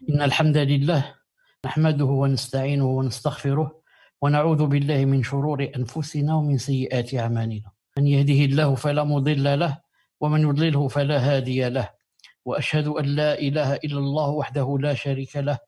إن الحمد لله نحمده ونستعينه ونستغفره ونعوذ بالله من شرور أنفسنا ومن سيئات أعمالنا. من يهده الله فلا مضل له ومن يضلله فلا هادي له، وأشهد أن لا إله إلا الله وحده لا شريك له،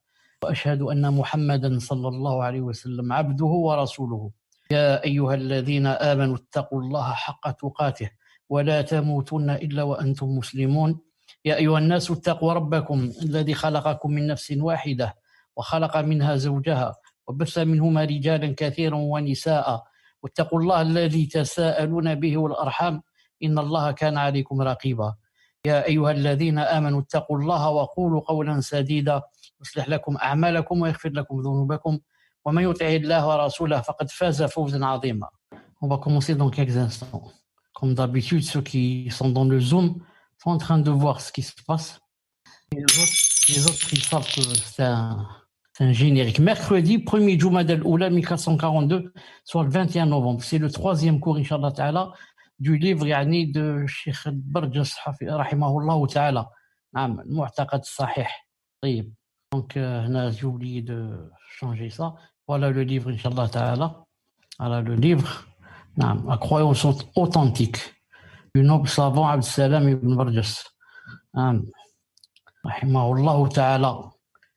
وأشهد أن محمدا صلى الله عليه وسلم عبده ورسوله. يا أيها الذين آمنوا اتقوا الله حق تقاته ولا تموتن إلا وأنتم مسلمون. يا أيها الناس اتقوا ربكم الذي خلقكم من نفس واحدة وخلق منها زوجها وبث منهما رجالا كثيرا ونساء، واتقوا الله الذي تساءلون به والأرحام إن الله كان عليكم رقيبا. يا أيها الذين آمنوا اتقوا الله وقولوا قولا سديدا يصلح لكم أعمالكم ويغفر لكم ذنوبكم، ومن يطع الله ورسوله فقد فاز فوزا عظيما. On va commencer dans quelques instants. Comme d'habitude, ceux qui sont dans le Zoom sont en train de voir ce qui se passe. Les autres ils savent que c'est un générique. Mercredi 1er Jumada al-Oula 1442, soit le 21 novembre. C'est le troisième cours, Inch'Allah Ta'ala, du livre de Cheikh Barjas, rahimahullah Ta'ala. Al-Mu'taqad Sahih. Donc, j'ai oublié de changer ça. Voilà le livre, Inch'Allah Ta'ala. Voilà le livre. La croyance authentique du noble savant Abd Salam ibn Barjas. Rahimahullah Ta'ala,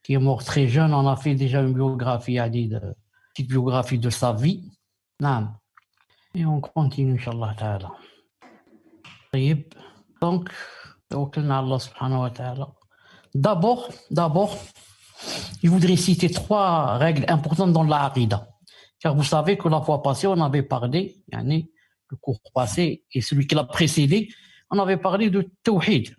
qui est mort très jeune. On a fait déjà une biographie, une petite biographie de sa vie. Et on continue, Inch'Allah Ta'ala. Donc, Allah subhanahu wa ta'ala. D'abord, je voudrais citer 3 règles importantes dans la Aqida. Car vous savez que la fois passée, on avait parlé, le cours passé et celui qui l'a précédé, on avait parlé de Tawhid,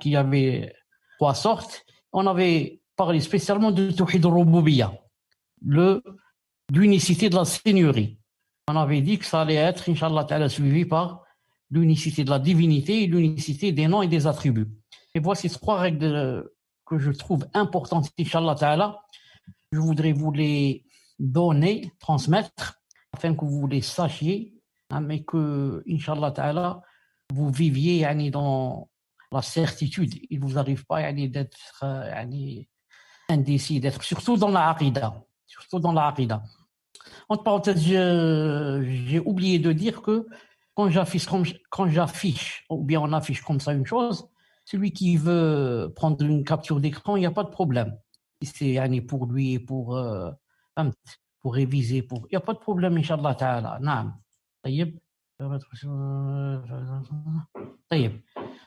qu'il y avait 3 sortes. On avait parlé spécialement de Tawhid al-Rububiyyah, l'unicité de la seigneurie. On avait dit que ça allait être, Inch'Allah Ta'ala, suivi par l'unicité de la divinité et l'unicité des noms et des attributs. Et voici 3 règles que je trouve importantes, Inch'Allah Ta'ala. Je voudrais vous les donner, transmettre, afin que vous les sachiez, mais que, Inch'Allah Ta'ala, vous viviez dans la certitude. Il ne vous arrive pas d'être indécis, d'être surtout dans la Aqida. Entre parenthèses, j'ai oublié de dire que quand j'affiche, ou bien on affiche comme ça une chose, celui qui veut prendre une capture d'écran, il n'y a pas de problème. Si c'est pour lui et pour réviser, il n'y a pas de problème, Inch'Allah Ta'ala. Naam.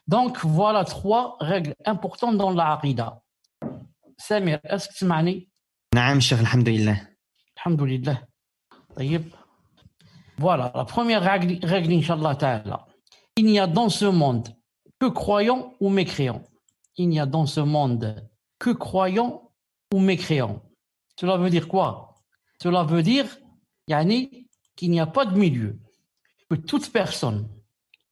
Donc, voilà 3 règles importantes dans la Aqida. Samir, est-ce que tu m'as dit? Naam, Cheikh, alhamdulillah. Alhamdulillah. Voilà, la première règle, Inch'Allah Ta'ala. Il n'y a dans ce monde que croyants ou mécréants. Il n'y a dans ce monde que croyants ou mécréants. Cela veut dire quoi? Cela veut dire qu'il n'y a pas de milieu. Que toute personne,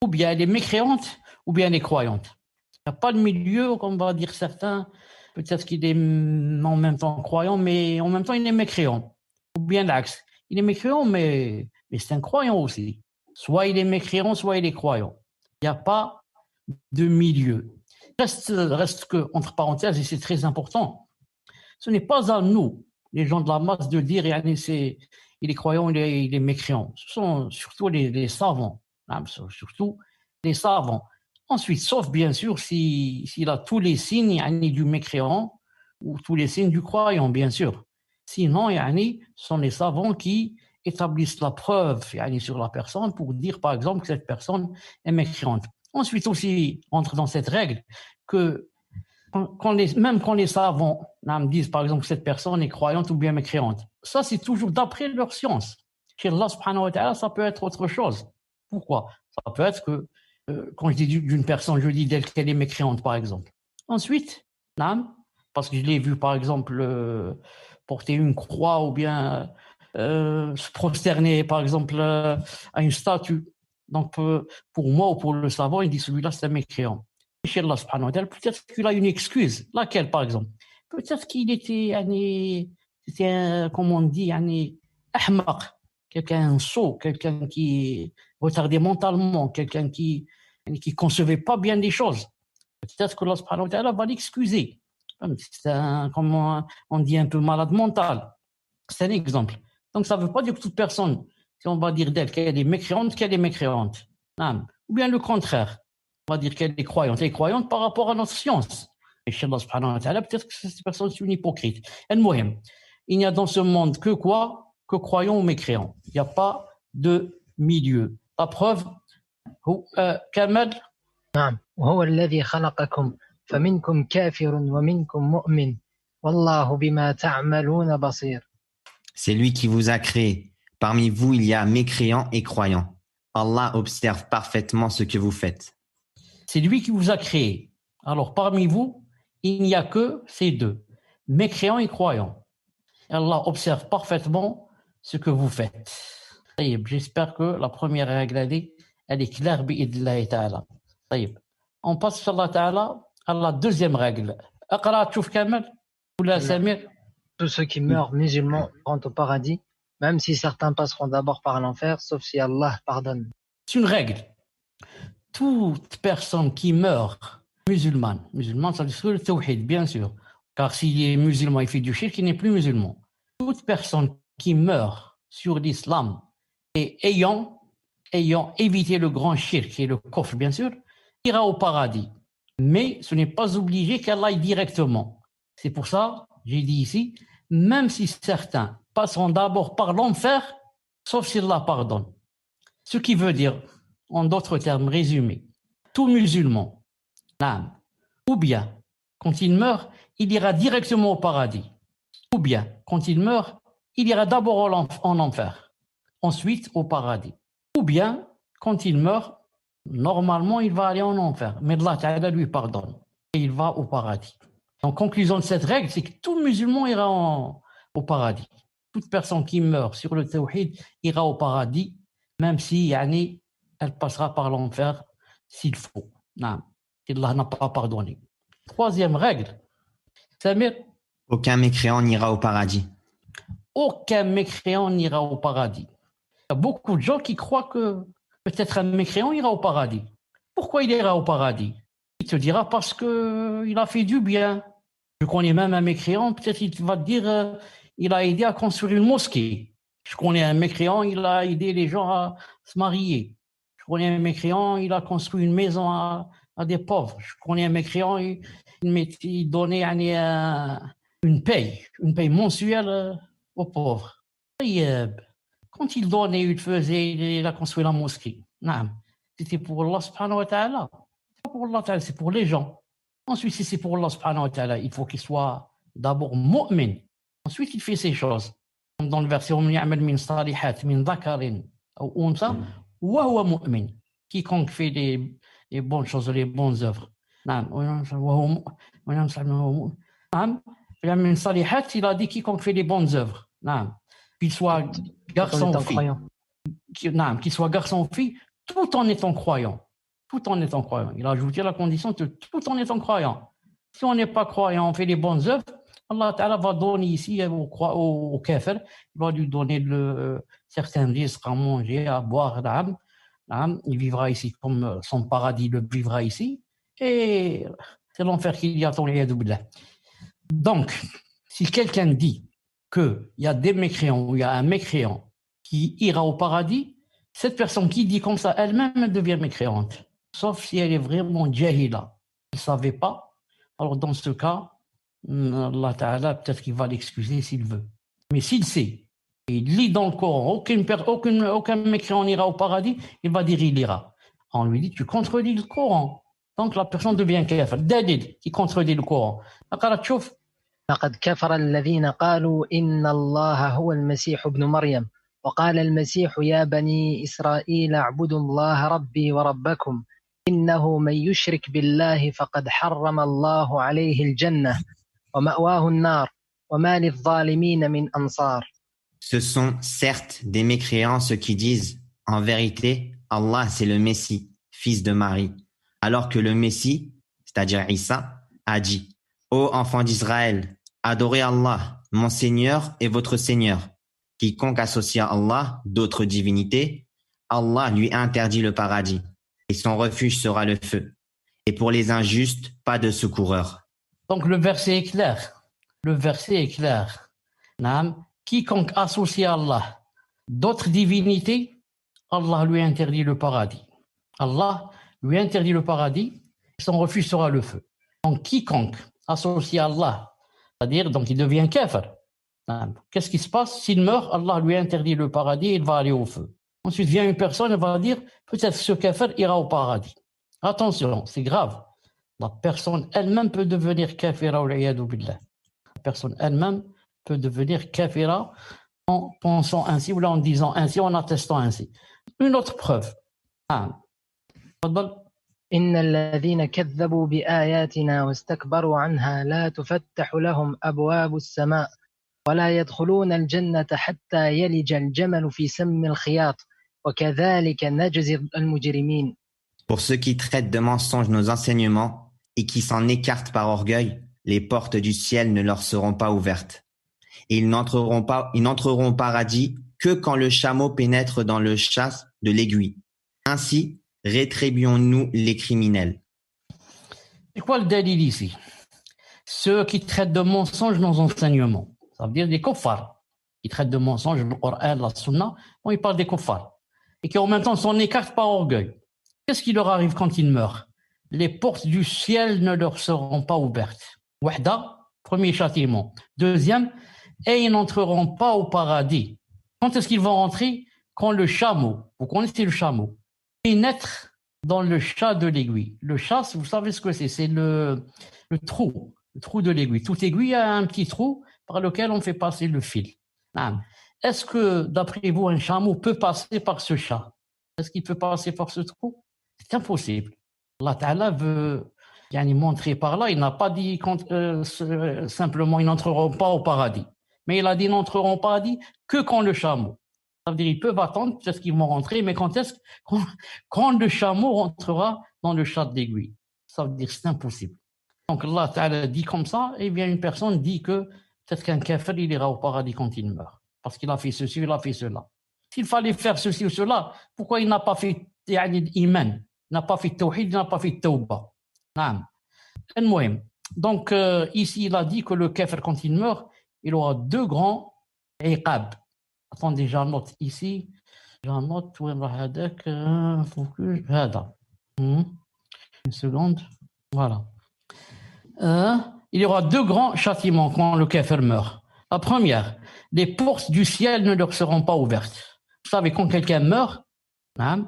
ou bien elle est mécréante, ou bien elle est croyante. Il n'y a pas de milieu, comme va dire certains. Peut-être qu'il est en même temps croyant, mais en même temps il est mécréant. Ou bien l'axe. Il est mécréant, mais c'est un croyant aussi. Soit il est mécréant, soit il est croyant. Il n'y a pas de milieu. Reste que, entre parenthèses, et c'est très important, ce n'est pas à nous, les gens de la masse, de dire il est croyant, il est mécréant. Ce sont surtout les savants. Surtout les savants. Ensuite, sauf bien sûr s'il a tous les signes du mécréant ou tous les signes du croyant, bien sûr. Sinon, ce sont les savants qui établissent la preuve sur la personne pour dire, par exemple, que cette personne est mécréante. Ensuite aussi, entre dans cette règle que même quand les savants disent, par exemple, que cette personne est croyante ou bien mécréante, ça, c'est toujours d'après leur science. Chez Allah subhanahu wa ta'ala, ça peut être autre chose. Pourquoi? Ça peut être que, quand je dis d'une personne, je dis d'elle qu'elle est mécréante, par exemple. Ensuite, parce que je l'ai vu, par exemple, porter une croix ou bien se prosterner, par exemple, à une statue. Donc, pour moi ou pour le savant, il dit celui-là, c'est un mécréant. Chez Allah subhanahu wa ta'ala, peut-être qu'il a une excuse. Laquelle, par exemple? Peut-être qu'il était, comme on dit, ahmaq, quelqu'un sot, quelqu'un qui est retardé mentalement, quelqu'un qui concevait pas bien les choses. Peut-être que Allah subhanahu wa ta'ala va l'excuser. C'est comment on dit, un peu malade mental. C'est un exemple. Donc ça ne veut pas dire que toute personne, si on va dire d'elle qu'elle est mécréante. Non. Ou bien le contraire. On va dire qu'elle est croyante. Elle est croyante par rapport à notre science. Et chez Allah subhanahu wa ta'ala, peut-être que cette personne est une hypocrite. Il n'y a dans ce monde que quoi? Que croyants ou mécréants. Il n'y a pas de milieu. La preuve, Kamal. نعم وهو الذي خلقكم فمنكم كافر ومنكم مؤمن والله بما تعملون بصير. C'est lui qui vous a créé. Parmi vous, il y a mécréants et croyants. Allah observe parfaitement ce que vous faites. C'est lui qui vous a créé. Alors, parmi vous, il n'y a que ces deux, mécréants et croyants. Allah observe parfaitement ce que vous faites. J'espère que la première règle, elle est claire, bi'idnillahi ta'ala. On passe, inshallah ta'ala, à la deuxième règle. Aqra, tchouf Kamal ou la Samir? Tous ceux qui meurent musulmans rentrent au paradis, même si certains passeront d'abord par l'enfer, sauf si Allah pardonne. C'est une règle. Toute personne qui meurt musulmane, ça veut dire le tawhid, bien sûr, car s'il est musulman, il fait du shirk, il n'est plus musulman. Toute personne qui meurt sur l'islam et ayant évité le grand shirk et le kufr, bien sûr, ira au paradis. Mais ce n'est pas obligé qu'elle aille directement. C'est pour ça, j'ai dit ici, même si certains passeront d'abord par l'enfer, sauf s'il la pardonne. Ce qui veut dire, en d'autres termes résumés, tout musulman, ou bien, quand il meurt, il ira directement au paradis. Ou bien, quand il meurt, il ira d'abord en enfer, ensuite au paradis. Ou bien, quand il meurt, normalement, il va aller en enfer. Mais Allah Ta'ala lui pardonne et il va au paradis. En conclusion de cette règle, c'est que tout musulman ira au paradis. Toute personne qui meurt sur le tawhid ira au paradis, même si elle passera par l'enfer s'il faut. Non, Allah n'a pas pardonné. Troisième règle, Samir. Aucun mécréant n'ira au paradis. Aucun mécréant n'ira au paradis. Il y a beaucoup de gens qui croient que peut-être un mécréant ira au paradis. Pourquoi il ira au paradis? Il te dira parce qu'il a fait du bien. Je connais même un mécréant, peut-être il va te dire il a aidé à construire une mosquée. Je connais un mécréant, il a aidé les gens à se marier. Je connais un mécréant, il a construit une maison à des pauvres. Je connais un mécréant, il donnait une paye mensuelle aux pauvres. Et, quand il donnait, il faisait, il a construit la mosquée. Non, c'était pour Allah subhanahu wa ta'ala. C'est pas pour Allah ta'ala, c'est pour les gens. Ensuite, si c'est pour Allah subhanahu wa ta'ala, il faut qu'il soit d'abord mu'min. Ensuite, il fait ces choses. Dans le verset وَمَنْ يَعْمَلْ مِنْ صَالِحَاتٍ مِنْ ذَكَرٍ أَوْ أُنْثَىٰ وَهُوَ مُؤْمِنٌ. Quiconque fait les bonnes choses, les bonnes œuvres. Il a dit quiconque fait les bonnes œuvres. Qu'il soit garçon ou fille. Qu'il soit garçon ou fille, tout en étant croyant. Tout en étant croyant. Il a ajouté la condition de tout en étant croyant. Si on n'est pas croyant, on fait les bonnes œuvres, Allah Ta'ala va donner ici au kafir, il va lui donner certains risques à manger, à boire. Il vivra ici comme son paradis le vivra ici. Et c'est l'enfer qu'il y a dans les billah. Donc, si quelqu'un dit qu'il y a des mécréants ou il y a un mécréant qui ira au paradis, cette personne qui dit comme ça, elle-même, elle devient mécréante. Sauf si elle est vraiment jahila. Elle ne savait pas. Alors, dans ce cas, Allah Ta'ala, peut-être qu'il va l'excuser s'il veut. Mais s'il sait, et il lit dans le Coran, aucun mécréant n'ira au paradis, il va dire il ira. On lui dit, tu contredis le Coran. Donc, la personne devient kafir. Dalil qui contredit le Coran. لقد كفر الذين قالوا إن الله هو المسيح ابن مريم وقال المسيح يا بني إسرائيل اعبدوا الله ربي وربكم إنه من يشرك بالله فقد حرم الله عليه الجنة ومأواه النار وما للظالمين من أنصار. Ce sont certes des mécréants ceux qui disent en vérité Allah c'est le Messie, fils de Marie, alors que le Messie, c'est-à-dire Isa, a dit ô enfants d'Israël, adorez Allah, mon Seigneur et votre Seigneur. Quiconque associe à Allah d'autres divinités, Allah lui interdit le paradis et son refuge sera le feu. Et pour les injustes, pas de secoureur. Donc le verset est clair. Le verset est clair. Naam. Quiconque associe à Allah d'autres divinités, Allah lui interdit le paradis. Allah lui interdit le paradis, son refus sera le feu. Donc quiconque associe à Allah, c'est-à-dire donc il devient kafir. Qu'est-ce qui se passe? S'il meurt, Allah lui interdit le paradis, il va aller au feu. Ensuite vient une personne et va dire peut-être ce kafir ira au paradis. Attention, c'est grave. La personne elle-même peut devenir kafira ou l'iyadu billah. La personne elle-même peut devenir kafira en pensant ainsi ou en disant ainsi, en attestant ainsi. Une autre preuve. إن الذين كذبوا بآياتنا واستكبروا عنها لا تفتح لهم أبواب السماء ولا يدخلون الجنة حتى يلج الجمل في سم الخياط وكذلك نجزي المجرمين. Pour ceux qui traitent de mensonges nos enseignements et qui s'en écartent par orgueil, les portes du ciel ne leur seront pas ouvertes. Et ils n'entreront au paradis que quand le chameau pénètre dans le chas de l'aiguille. Ainsi, rétribuons-nous les criminels. C'est quoi le dalil ici? Ceux qui traitent de mensonges nos enseignements. Ça veut dire des kuffars. Qui traitent de mensonges le Coran, la Sunna. Bon, ils parlent des kuffars. Et qui en même temps s'en écartent par orgueil. Qu'est-ce qui leur arrive quand ils meurent? Les portes du ciel ne leur seront pas ouvertes. Wahda, premier châtiment. Deuxième, et ils n'entreront pas au paradis. Quand est-ce qu'ils vont rentrer? Quand le chameau, vous connaissez le chameau, pénètre dans le chat de l'aiguille. Le chat, vous savez ce que c'est le trou de l'aiguille. Toute aiguille a un petit trou par lequel on fait passer le fil. Est-ce que, d'après vous, un chameau peut passer par ce chat? Est-ce qu'il peut passer par ce trou? C'est impossible. Allah Ta'ala veut montrer par là, il n'a pas dit simplement ils n'entreront pas au paradis. Mais il a dit ils n'entreront au paradis que quand le chameau. Ça veut dire ils peuvent attendre, peut-être qu'ils vont rentrer, mais quand le chameau rentrera dans le chat d'aiguille. Ça veut dire c'est impossible. Donc Allah Ta'ala dit comme ça, et bien une personne dit que peut-être qu'un kafir il ira au paradis quand il meurt. Parce qu'il a fait ceci, il a fait cela. S'il fallait faire ceci ou cela, pourquoi il n'a pas fait l'iman, n'a pas fait tawhid, n'a pas fait tawbah? Donc ici il a dit que le kafir quand il meurt, il aura deux grands iqab. Attendez, j'en note ici. J'en note, une seconde. Voilà. Il y aura deux grands châtiments quand le kafir meurt. La première, les portes du ciel ne leur seront pas ouvertes. Vous savez, quand quelqu'un meurt, il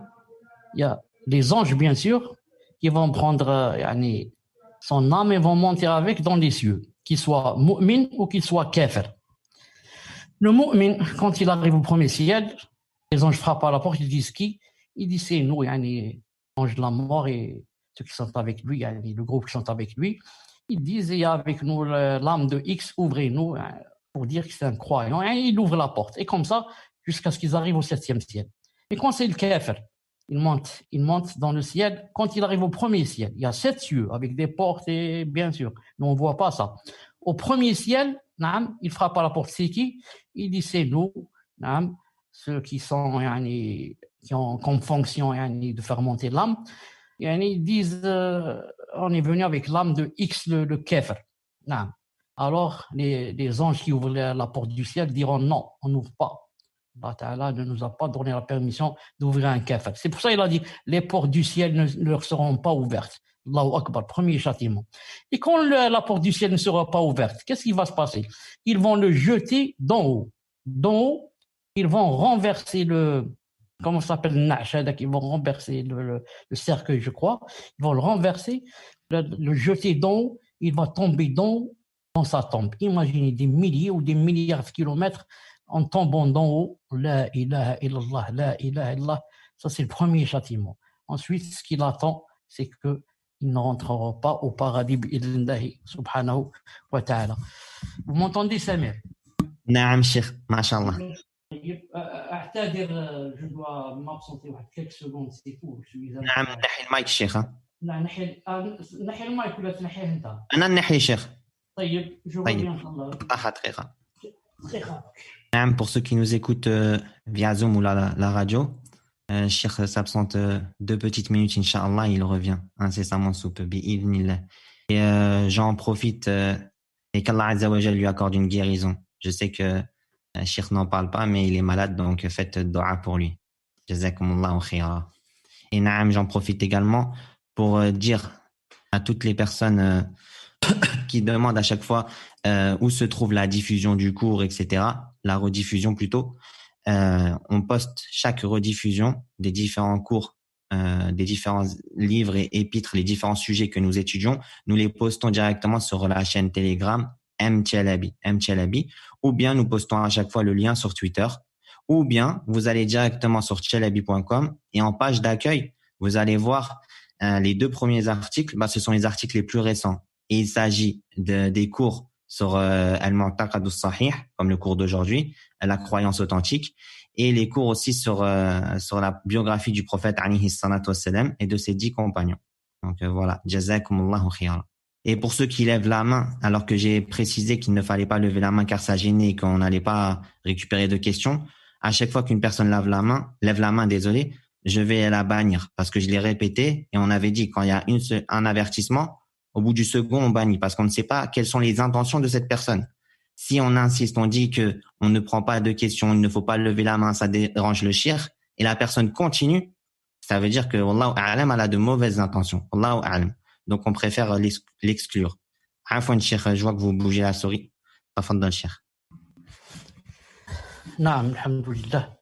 y a les anges, bien sûr, qui vont prendre son âme et vont monter avec dans les cieux, qu'il soit mu'min ou qu'il soit kafir. Le mu'min, quand il arrive au premier ciel, les anges frappent à la porte, ils disent qui? Ils disent c'est nous, l'ange de la mort et ceux qui sont avec lui, le groupe qui sont avec lui. Ils disent il y a avec nous l'âme de X, ouvrez-nous pour dire que c'est un croyant. Et il ouvre la porte. Et comme ça, jusqu'à ce qu'ils arrivent au 7e ciel. Et quand c'est le kafir, il monte dans le ciel. Quand il arrive au premier ciel, il y a 7 cieux avec des portes et bien sûr, nous on ne voit pas ça. Au premier ciel, il frappe à la porte, c'est qui? Il dit c'est nous, ceux qui sont qui ont comme fonction de faire monter l'âme. Ils disent on est venu avec l'âme de X, le kafir. Alors les anges qui ouvrent la porte du ciel diront non, on n'ouvre pas. Allah Ta'ala ne nous a pas donné la permission d'ouvrir un kafir. C'est pour ça qu'il a dit les portes du ciel ne leur seront pas ouvertes. Allahu Akbar, premier châtiment. Et quand la porte du ciel ne sera pas ouverte, qu'est-ce qui va se passer? Ils vont le jeter d'en haut. D'en haut, ils vont renverser comment ça s'appelle, ils vont renverser le cercueil, je crois. Ils vont le renverser, le jeter d'en haut, il va tomber d'en haut dans sa tombe. Imaginez des milliers ou des milliards de kilomètres en tombant d'en haut. La ilaha illallah, la ilaha illallah. Ça, c'est le premier châtiment. Ensuite, ce qu'il attend, c'est que il ne rentrera pas au paradis bi'idhnillahi subhanahu wa ta'ala. Vous m'entendez, Samir? Naam, Cheikh, mashallah. أعتذر, je dois m'absenter quelques secondes, c'est tout. نعم نحي المايك شيخ. نحي المايك ولا تنحيه انت؟ أنا نحي شيخ. طيب je reviens إن شاء الله. دقيقة. نعم, pour ceux qui nous écoutent via Zoom ou la radio, Cheikh s'absente 2 petites minutes, Inch'Allah, il revient incessamment sous peu, bi'idhnillah. Et j'en profite et qu'Allah Azza wa Jal lui accorde une guérison. Je sais que Cheikh n'en parle pas, mais il est malade, donc faites dua pour lui. Jazakumullahu khayra. Et naam, j'en profite également pour dire à toutes les personnes qui demandent à chaque fois où se trouve la diffusion du cours, etc., la rediffusion plutôt. On poste chaque rediffusion des différents cours, des différents livres et épîtres, les différents sujets que nous étudions. Nous les postons directement sur la chaîne Telegram MTLABI, ou bien nous postons à chaque fois le lien sur Twitter, ou bien vous allez directement sur tchelabi.com et en page d'accueil, vous allez voir les 2 premiers articles. Ce sont les articles les plus récents. Et il s'agit des cours sur Al-Mu'taqad as-Sahih, comme le cours d'aujourd'hui, la croyance authentique, et les cours aussi sur la biographie du prophète alayhi salatu wassalam et de ses 10 compagnons. Donc voilà, jazakumullahu khayran. Et pour ceux qui lèvent la main, alors que j'ai précisé qu'il ne fallait pas lever la main car ça gênait et qu'on n'allait pas récupérer de questions, à chaque fois qu'une personne lève la main, désolé, je vais la bannir parce que je l'ai répété et on avait dit quand il y a un avertissement, au bout du second, on bannit parce qu'on ne sait pas quelles sont les intentions de cette personne. Si on insiste, on dit que on ne prend pas de questions, il ne faut pas lever la main, ça dérange le shir, et la personne continue, ça veut dire que Wallahu a'lam, elle a de mauvaises intentions. Wallahu a'lam. Donc on préfère l'exclure. Afwan shir, je vois que vous bougez la souris. Tafadhal shir. Naam, alhamdoulilah.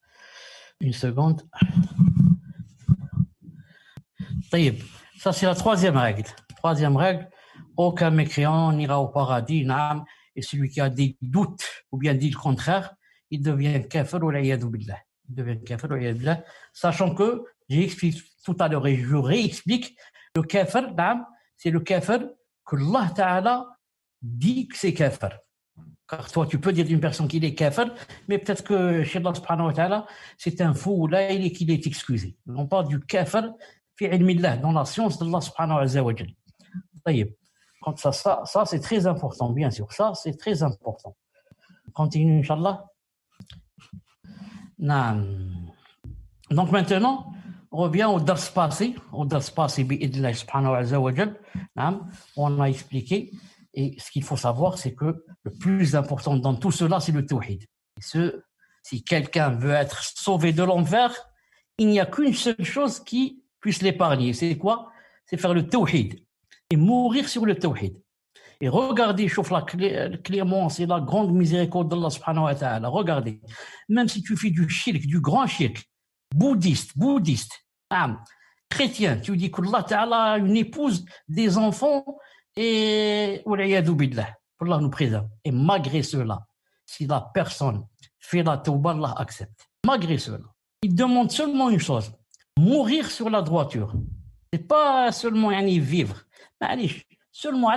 Une seconde. طيب, ça c'est la troisième règle. Troisième règle, aucun mécréant n'ira au paradis, naam, et celui qui a des doutes ou bien dit le contraire, il devient kafir ou l'ayadou billah. Il devient kafir ou l'ayadou billah, sachant que, j'ai expliqué tout à l'heure et je réexplique, le kafir, naam, c'est le kafir que Allah Ta'ala dit que c'est kafir. Car toi, tu peux dire d'une personne qu'il est kafir, mais peut-être que chez Allah Subhanahu wa Ta'ala, c'est un faux ou là, qu'il est excusé. On parle du kafir fi ilmillah, dans la science d'Allah Subhanahu wa Ta'ala. Quand ça c'est très important, bien sûr. Ça, c'est très important. Continue, Inch'Allah. Donc maintenant, on revient au dars passé. Au dars passé, bi'idillah subhanahu wa ta'ala. On a expliqué. Et ce qu'il faut savoir, c'est que le plus important dans tout cela, c'est le tawhid. Si quelqu'un veut être sauvé de l'enfer, il n'y a qu'une seule chose qui puisse l'épargner. C'est quoi? C'est faire le tawhid. Et mourir sur le tawhid. Et regardez, chauffe la clairement, c'est la grande miséricorde d'Allah subhanahu wa ta'ala. Regardez, même si tu fais du shirk, du grand shirk, bouddhiste, chrétien, tu dis qu'Allah ta'ala a une épouse, des enfants, et Allah nous préserve. Et malgré cela, si la personne fait la tawbah, Allah accepte. Malgré cela, il demande seulement une chose, mourir sur la droiture. C'est pas seulement vivre. Seulement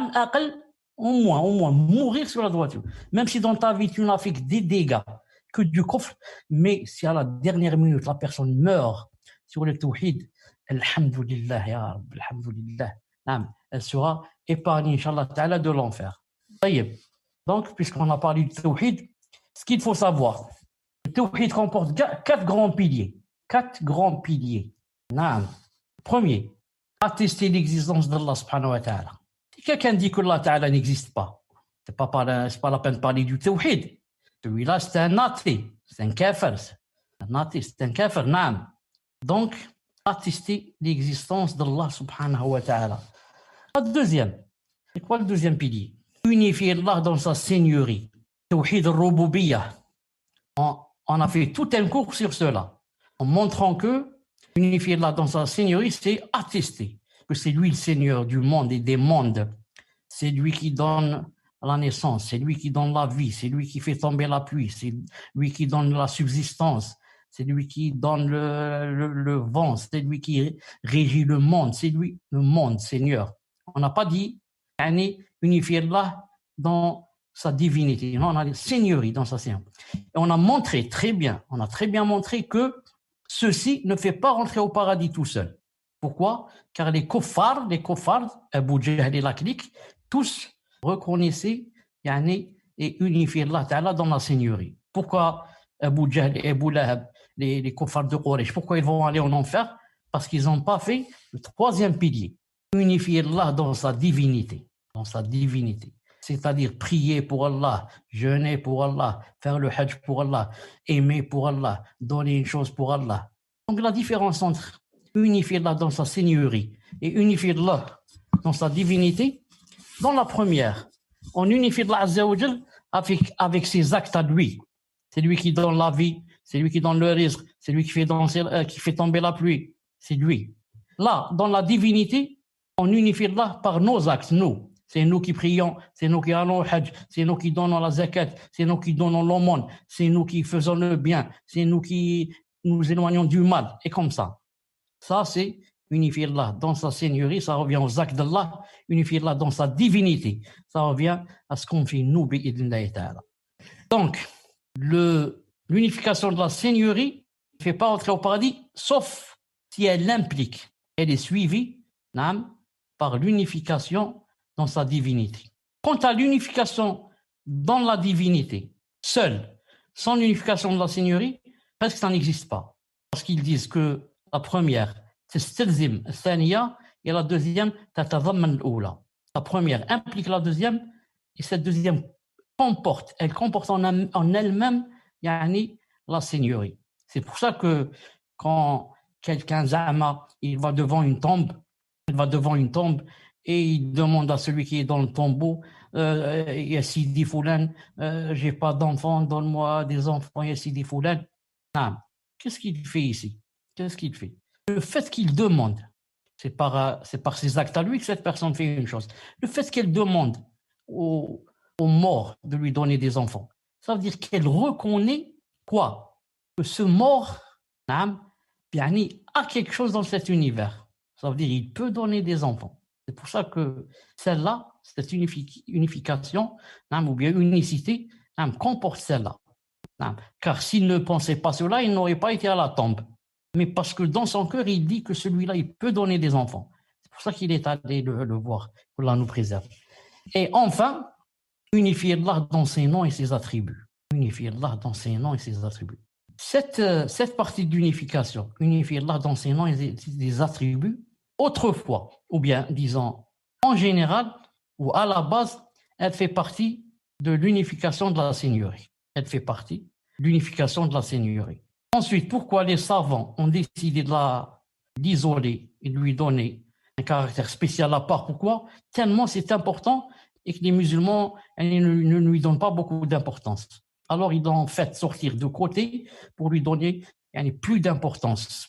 au moins mourir sur la droiture. Même si dans ta vie tu n'as fait que des dégâts, que du kufr, mais si à la dernière minute la personne meurt sur le tawhid, alhamdulillah ya Rabb, alhamdulillah, elle sera épargnée Inch'Allah ta'ala de l'enfer. Donc puisqu'on a parlé du tawhid, ce qu'il faut savoir, le tawhid comporte 4 grands piliers. 4 grands piliers. Premier, attester l'existence d'Allah subhanahu wa ta'ala. Si quelqu'un dit que Allah ta'ala n'existe pas, c'est pas la peine de parler du tawhid. Celui-là, c'est un athée, c'est un kafir. C'est un kafir, naam. Donc, attester l'existence d'Allah subhanahu wa ta'ala. Le deuxième, c'est quoi le deuxième pilier? Unifier Allah dans sa seigneurie. Tawhid al-Rububiyyah. On a fait tout un cours sur cela, en montrant que unifier Allah dans sa seigneurie, c'est attester que c'est lui le Seigneur du monde et des mondes. C'est lui qui donne la naissance, c'est lui qui donne la vie, c'est lui qui fait tomber la pluie, c'est lui qui donne la subsistance, c'est lui qui donne le vent, c'est lui qui régit le monde, c'est lui le monde, Seigneur. On n'a pas dit unifier Allah dans sa divinité, non, on a dit seigneurie dans sa seigneurie. Et on a très bien montré que ceci ne fait pas rentrer au paradis tout seul. Pourquoi? Car les kuffars, Abu Jahl et la clique, tous reconnaissaient et unifiaient Allah Ta'ala dans la seigneurie. Pourquoi Abu Jahl et Abu Lahab, les kuffars de Quraysh, pourquoi ils vont aller en enfer? Parce qu'ils n'ont pas fait le troisième pilier, unifier Allah dans sa divinité. dans sa divinité. C'est-à-dire prier pour Allah, jeûner pour Allah, faire le hajj pour Allah, aimer pour Allah, donner une chose pour Allah. Donc la différence entre unifier Allah dans sa seigneurie et unifier Allah dans sa divinité, dans la première, on unifie Allah Azza wa Jal avec ses actes à lui. C'est lui qui donne la vie, c'est lui qui donne le rizq, c'est lui qui fait tomber la pluie, c'est lui. Là, dans la divinité, on unifie Allah par nos actes, nous. C'est nous qui prions, c'est nous qui allons au hajj, c'est nous qui donnons la zakat, c'est nous qui donnons l'aumône, c'est nous qui faisons le bien, c'est nous qui nous éloignons du mal, et comme ça. Ça, c'est unifier Allah dans sa seigneurie, ça revient aux actes d'Allah, unifier Allah dans sa divinité, ça revient à ce qu'on fait nous, bi'idhnillahi ta'ala. Donc, l'unification de la seigneurie ne fait pas entrer au paradis, sauf si elle est suivie par l'unification dans sa divinité. Quant à l'unification dans la divinité, seule, sans l'unification de la seigneurie, presque ça n'existe pas. Parce qu'ils disent que la première, c'est stelzim, thaniya, et la deuxième, tatadhamman l'oula. La première implique la deuxième, et cette deuxième elle comporte en elle-même la seigneurie. C'est pour ça que quand quelqu'un zama, il va devant une tombe et il demande à celui qui est dans le tombeau, ya Sidi Foulan, j'ai pas d'enfants, donne-moi des enfants, ya Sidi Foulan. Qu'est-ce qu'il fait ici? Qu'est-ce qu'il fait? Le fait qu'il demande, c'est par ses actes à lui que cette personne fait une chose. Le fait qu'elle demande aux morts de lui donner des enfants, ça veut dire qu'elle reconnaît quoi? Que ce mort a quelque chose dans cet univers. Ça veut dire qu'il peut donner des enfants. C'est pour ça que celle-là, cette unification, ou bien unicité, comporte celle-là. Car s'il ne pensait pas cela, il n'aurait pas été à la tombe. Mais parce que dans son cœur, il dit que celui-là, il peut donner des enfants. C'est pour ça qu'il est allé le voir, que Allah nous préserve. Et enfin, unifier Allah dans ses noms et ses attributs. Unifier Allah dans ses noms et ses attributs. Cette partie d'unification, unifier Allah dans ses noms et ses attributs, autrefois, ou bien disons en général, ou à la base, elle fait partie de l'unification de la seigneurie. Elle fait partie de l'unification de la seigneurie. Ensuite, pourquoi les savants ont décidé de l'isoler et de lui donner un caractère spécial à part? Pourquoi? Tellement c'est important et que les musulmans ne lui donnent pas beaucoup d'importance. Alors ils l'ont fait sortir de côté pour lui donner plus d'importance.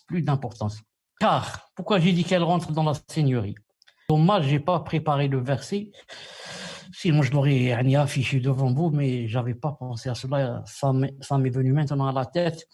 Car, pourquoi j'ai dit qu'elle rentre dans la seigneurie? Dommage, je n'ai pas préparé le verset. Sinon, je l'aurais affiché devant vous, mais je n'avais pas pensé à cela. Ça m'est venu maintenant à la tête.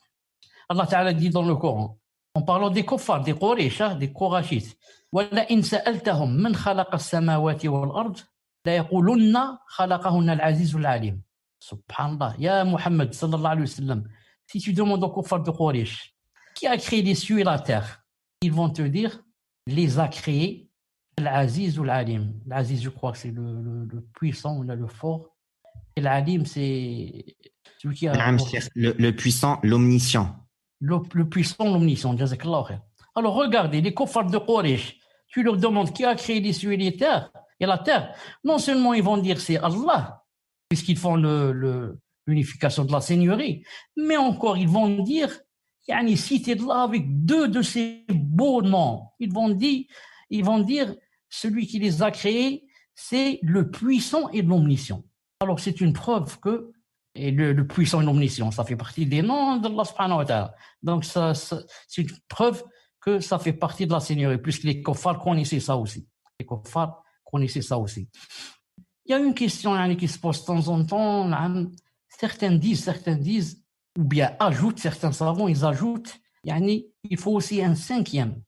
Allah Ta'ala dit dans le Coran, en parlant des kuffars, des Quraysh, des Qurashites, وَلَئِنْ سَأَلْتَهُمْ مَنْ خَلَقَ السَّمَاوَاتِ وَالْأَرْضِ لَيَقُولُنَّ خَلَقَهُنَّ الْعَزِيزُ الْعَلِيمُ. Subhanallah, ya Muhammad sallallahu alayhi wa sallam, si tu demandes aux kuffars de Quraysh, qui a créé les cieux et la terre? Ils vont te dire, les a créés Al-Aziz ou Al-Alim. L'Aziz, je crois que c'est le puissant ou le fort. Et l'Alim, c'est celui qui a... Le puissant, l'omniscient. Le puissant, l'omniscient. Jazakallah khair. Alors regardez, les kuffars de Quraysh, tu leur demandes qui a créé les cieux et la terre. Non seulement ils vont dire c'est Allah, puisqu'ils font l'unification de la seigneurie, mais encore ils vont dire, citer Allah avec deux de ces beaux noms. Ils vont dire celui qui les a créés, c'est le puissant et l'omniscient. Alors c'est une preuve que le puissant et l'omniscient, ça fait partie des noms d'Allah subhanahu wa ta'ala. Donc c'est une preuve que ça fait partie de la seigneurie, puisque les kuffars connaissaient ça aussi. Il y a une question qui se pose de temps en temps. Certains disent, ou bien ajoutent, certains savants, ils ajoutent, il faut aussi un cinquième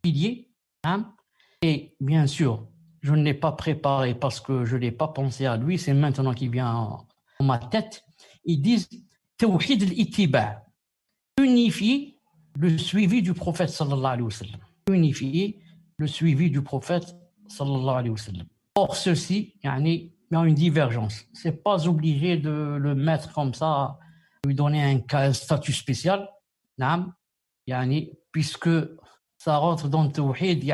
pilier. Et bien sûr, je ne l'ai pas préparé parce que je ne l'ai pas pensé à lui, c'est maintenant qu'il vient en ma tête. Ils disent Tawhid al-ittiba', unifier le suivi du prophète sallallahu alayhi wa sallam. Unifier le suivi du prophète sallallahu alayhi wa sallam. Or, ceci, il y a une divergence. Ce n'est pas obligé de le mettre comme ça, lui donner un statut spécial, puisque ça rentre dans le tawhid,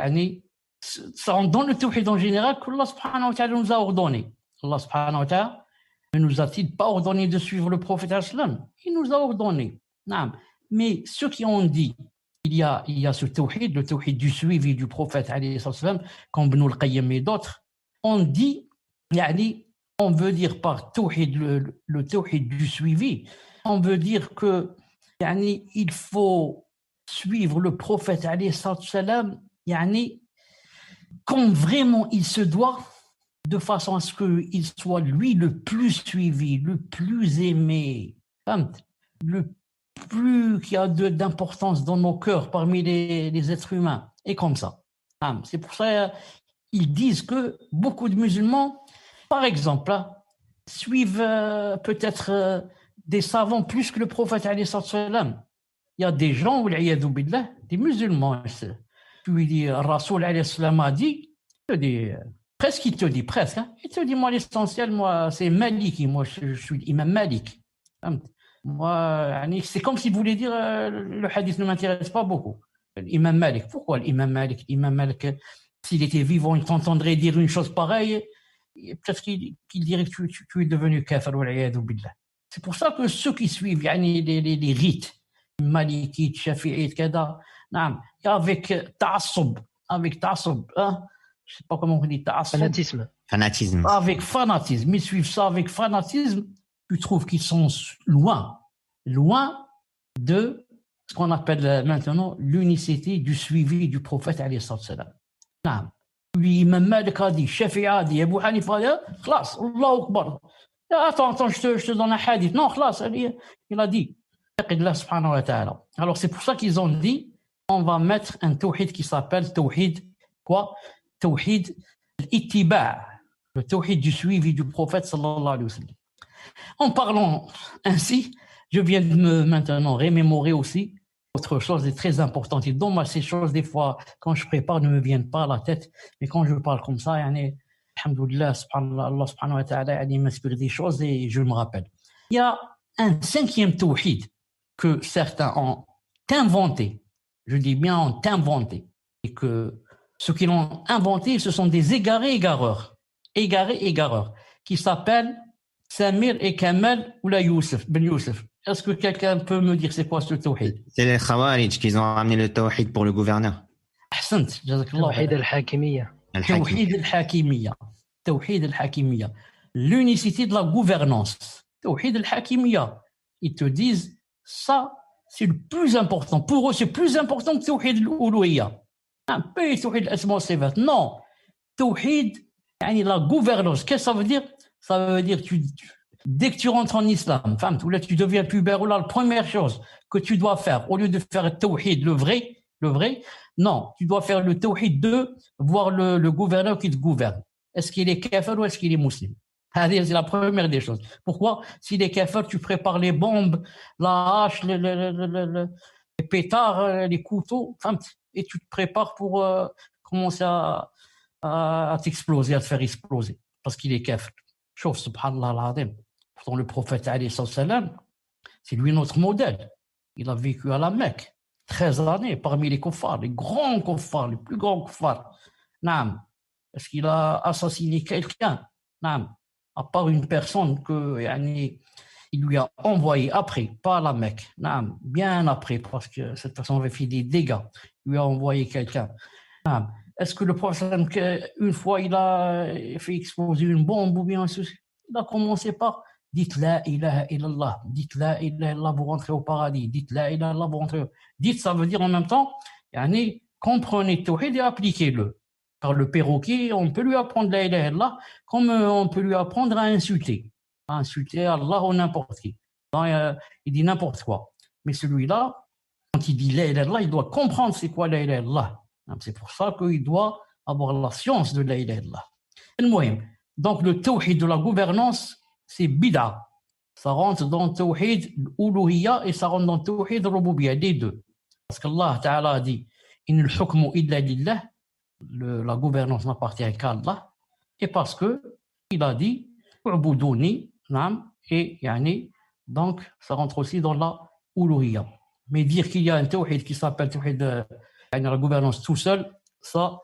ça rentre dans le tawhid en général qu'Allah subhanahu wa ta'ala nous a ordonné. Allah subhanahu wa ta'ala ne nous a-t-il pas ordonné de suivre le prophète sallam? Il nous a ordonné. Non. Mais ceux qui ont dit il y a ce tawhid, le tawhid du suivi du prophète alayhi sallam, comme Ibn al-Qayyim et d'autres, on dit, on veut dire par tawhid, le tawhid du suivi, on veut dire que il faut suivre le prophète alayhi sallam, comme vraiment il se doit, de façon à ce qu'il soit lui le plus suivi, le plus aimé, le plus qui a d'importance dans nos cœurs parmi les êtres humains, et comme ça. C'est pour ça qu'ils disent que beaucoup de musulmans, par exemple, suivent peut-être des savants plus que le prophète alayhi sallam. Il y a des gens, des musulmans, tu lui dis, Rasoul alayhi sallam a dit, il te dit presque, il te dit, moi l'essentiel, moi c'est Maliki, moi je suis imam Malik. Moi, c'est comme s'il voulait dire, le hadith ne m'intéresse pas beaucoup. L'imam Malik, pourquoi l'imam Malik? L'imam Malik, s'il était vivant, il t'entendrait dire une chose pareille, peut-être qu'il dirait que tu es devenu kafir, billah. C'est pour ça que ceux qui suivent les rites, Maliki, Shafi'i, kada, avec ta'assub, je sais pas comment on dit ta'assub. Fanatisme. Avec fanatisme, ils suivent ça avec fanatisme, tu trouves qu'ils sont loin de ce qu'on appelle maintenant l'unicité du suivi du prophète alayhi sallam. Lui, Imam Malik a dit, Shafi'i a dit, Abu Hanifa a dit, khlas, Allahu Akbar. Attends, je te donne un hadith. Non, khlas, il a dit, Allah subhanahu wa ta'ala. Alors c'est pour ça qu'ils ont dit, on va mettre un tawhid qui s'appelle tawhid, quoi? Tawhid l'ittiba', le tawhid du suivi du prophète sallallahu alayhi wa sallam. En parlant ainsi, je viens de maintenant remémorer aussi autre chose est très importante. Et donc, moi, ces choses, des fois, quand je prépare, ne me viennent pas à la tête. Mais quand je parle comme ça, alhamdoulilah, Allah subhanahu wa ta'ala, il m'inspire des choses et je me rappelle. Il y a un cinquième tawhid que certains ont inventé. Je dis bien ont inventé. Et que ceux qui l'ont inventé, ce sont des égarés-égareurs. Égarés-égareurs. Qui s'appellent Samir et Kamal ou la Youssef, Ben Youssef. Est-ce que quelqu'un peut me dire c'est quoi ce tawhid? C'est les Khawarij qui ont ramené le tawhid pour le gouverneur. Ahsant, jazakallah. Tawhid al-Hakimiyya. Tawhid al-Hakimiyya. Tawhid al-Hakimiyya. L'unicité de la gouvernance. Tawhid al-Hakimiyya. Ils te disent, ça, c'est le plus important. Pour eux, c'est plus important que Tawhid al-Uluhiyya. Pas Tawhid al-Asma wa Sifat. Non. Tawhid, la gouvernance. Qu'est-ce que ça veut dire? Ça veut dire dès que tu rentres en islam, là, tu deviens pubère, la première chose que tu dois faire, au lieu de faire le tawhid, le vrai, non, tu dois faire le tawhid de voir le gouverneur qui te gouverne. Est-ce qu'il est kafir ou est-ce qu'il est musulman? C'est la première des choses. Pourquoi? S'il est kafir, tu prépares les bombes, la hache, les pétards, les couteaux, et tu te prépares pour commencer à t'exploser, à te faire exploser, parce qu'il est kafir. Chauffe, subhanallah al-azim. Pourtant, le prophète, alayhi salam, c'est lui notre modèle. Il a vécu à la Mecque 13 années parmi les kuffars, les grands kuffars, les plus grands kuffars. Naam. Est-ce qu'il a assassiné quelqu'un? Naam. À part une personne que, il lui a envoyé après, pas à la Mecque. Naam. Bien après, parce que cette personne avait fait des dégâts. Il lui a envoyé quelqu'un. Naam. Est-ce que le prophète, une fois, il a fait exploser une bombe ou bien il a commencé par dites la ilaha illallah, dites la ilaha illallah, vous rentrez au paradis, dites la ilaha illallah, vous rentrez. Dites, ça veut dire en même temps, comprenez tawhid et appliquez-le. Par le perroquet, on peut lui apprendre la ilaha illallah comme on peut lui apprendre à insulter. À insulter Allah ou n'importe qui. Il dit n'importe quoi. Mais celui-là, quand il dit la ilaha illallah, il doit comprendre c'est quoi la ilaha illallah. C'est pour ça qu'il doit avoir la science de la ilaha illallah. Donc le tawhid de la gouvernance, c'est bid'a. Ça rentre dans le tawhid l'uluhiyya et ça rentre dans le tawhid rububiyya, les deux. Parce qu'Allah Ta'ala a dit in al-hukmu illa lillah, la gouvernance n'appartient qu'à Allah. Et parce que il a dit u'buduni, et donc ça rentre aussi dans la uluhiyya. Mais dire qu'il y a un tawhid qui s'appelle tawhid la gouvernance tout seul, ça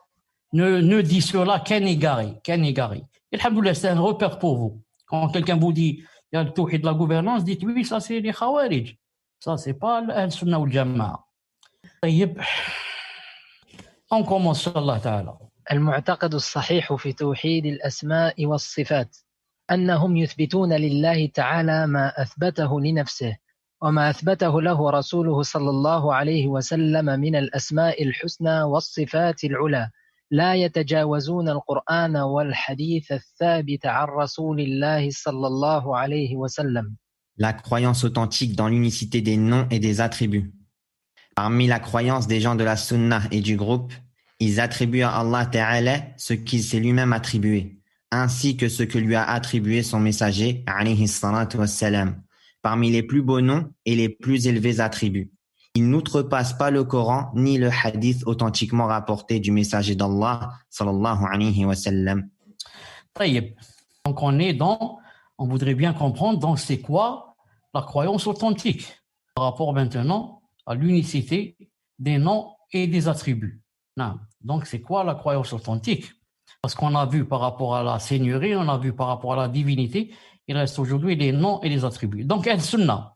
ne dit cela qu'un égaré. Et alhamdoulilah, c'est un repère pour vous. Quand quelqu'un vous dit, il y a le tawhid de la gouvernance, dites oui, ça c'est les khawarij. Ça, c'est pas al-sunnah ou al-jama'a. On commence, Inch'Allah ta'ala. المعتقد الصحيح في توحيد الأسماء والصفات أنهم يثبتون لله تعالى ما أثبته لنفسه وما أثبته له رسوله صلى الله عليه وسلم من الأسماء الحسنى والصفات العلى لا يتجاوزون القرآن والحديث الثابت عن رسول الله صلى الله عليه وسلم. La croyance authentique dans l'unicité des noms et des attributs. Parmi la croyance des gens de la Sunnah et du groupe, ils attribuent à Allah Ta'ala ce qu'il s'est lui-même attribué, ainsi que ce que lui a attribué son messager, alayhi salatu wassalam, parmi les plus beaux noms et les plus élevés attributs. Ils n'outrepassent pas le Coran ni le hadith authentiquement rapporté du messager d'Allah, sallallahu alayhi wa sallam. Donc on voudrait bien comprendre donc c'est quoi la croyance authentique par rapport maintenant à l'unicité des noms et des attributs. Non. Donc c'est quoi la croyance authentique? Parce qu'on a vu par rapport à la seigneurie, on a vu par rapport à la divinité, il reste aujourd'hui les noms et les attributs. Donc al-Sunnah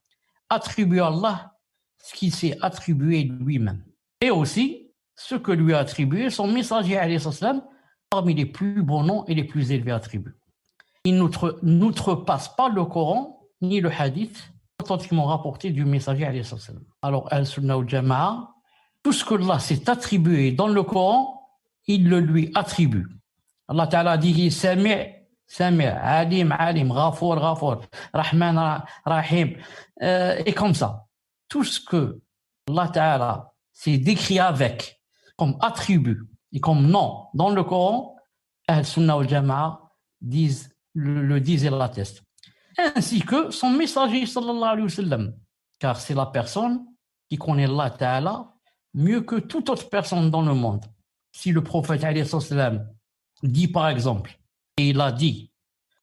attribue à Allah ce qu'il s'est attribué lui-même. Et aussi ce que lui a attribué son messager alayhi salam parmi les plus beaux noms et les plus élevés attributs. Il n'outrepasse pas le Coran ni le hadith authentiquement rapporté du messager alayhi salam. Alors al-Sunnah ou al-Jama'a, tout ce que Allah s'est attribué dans le Coran, il le lui attribue. Allah Ta'ala dit Sami', Alim, Ghafour, Rahman, Rahim, et comme ça. Tout ce que Allah Ta'ala s'est décrit avec comme attribut et comme nom dans le Coran, Al-Sunnah wal-Jama'a le disent et l'attestent. Ainsi que son messager sallallahu alayhi wa sallam, car c'est la personne qui connaît Allah Ta'ala mieux que toute autre personne dans le monde. Si le prophète alayhi salam dit par exemple, et il a dit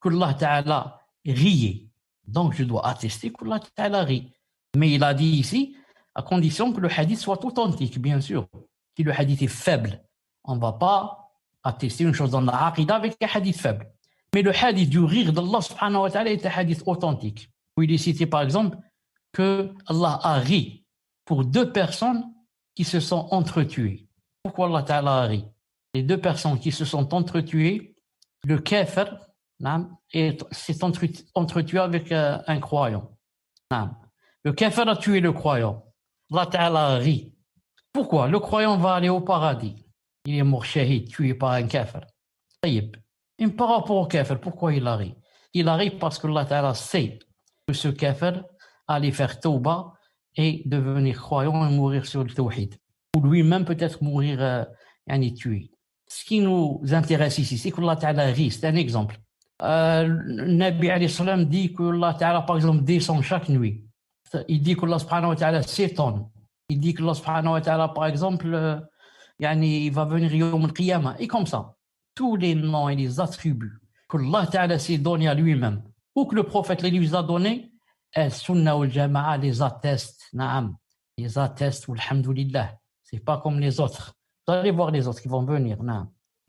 que Allah Ta'ala riait, donc je dois attester que Allah Ta'ala rit. Mais il a dit ici, à condition que le hadith soit authentique, bien sûr. Si le hadith est faible, on ne va pas attester une chose dans la aqidah avec un hadith faible. Mais le hadith du rire d'Allah subhanahu wa ta'ala est un hadith authentique. Où il est cité par exemple que Allah a ri pour deux personnes qui se sont entretuées. Pourquoi Allah Ta'ala a ri? Les deux personnes qui se sont entretuées, le kafir s'est entretué avec un croyant. Le kafir a tué le croyant. Allah Ta'ala a ri. Pourquoi? Le croyant va aller au paradis. Il est mort shahid, tué par un kafir. Et par rapport au kafir, pourquoi il a ri? Il a ri parce que Allah Ta'ala sait que ce kafir allait faire tauba et devenir croyant et mourir sur le tawhid. Ou lui-même peut-être mourir tué. Ce qui nous intéresse ici, c'est que Allah Ta'ala rit. C'est un exemple. Le Nabi alayhi salam dit que Allah Ta'ala, par exemple, descend chaque nuit. Il dit que Allah subhanahu wa ta'ala s'étonne. Il dit que Allah subhanahu wa ta'ala, par exemple, il va venir yawm al-qiyamah. Et comme ça, tous les noms et les attributs que Allah Ta'ala s'est donné à lui-même, ou que le prophète les lui a donnés, al-Sunnah wal-Jama'a les atteste. Naam. Les atteste, alhamdulillah. C'est pas comme les autres. Vous allez voir les autres qui vont venir. Naam.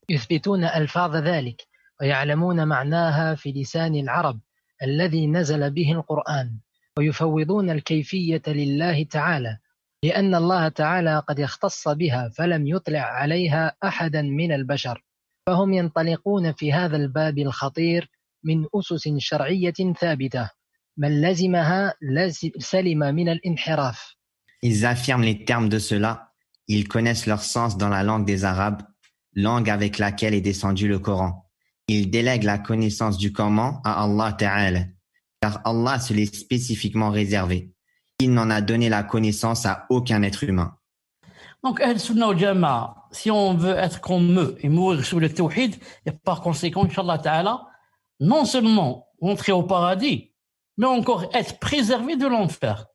يثبتون ألفاظ ذلك ويعلمون معناها في لسان العرب الذي نزل به القرآن ويفوضون الكيفية لله تعالى لأن الله تعالى قد اختص بها فلم يطلع عليها أحدا من البشر فهم ينطلقون في هذا الباب الخطير من أسس شرعية ثابتة من لزمها سلم من الانحراف. Ils affirment les termes de cela, ils connaissent leur sens dans la langue des Arabes, langue avec laquelle est descendu le Coran. Ils délèguent la connaissance du comment à Allah Ta'ala, car Allah se l'est spécifiquement réservé. Il n'en a donné la connaissance à aucun être humain. Donc, Al-Sunnah wal-Jama'a, si on veut être comme eux et mourir sur le tawhid, et par conséquent, Inch'Allah Ta'ala, non seulement entrer au paradis, mais encore être préservé de l'enfer.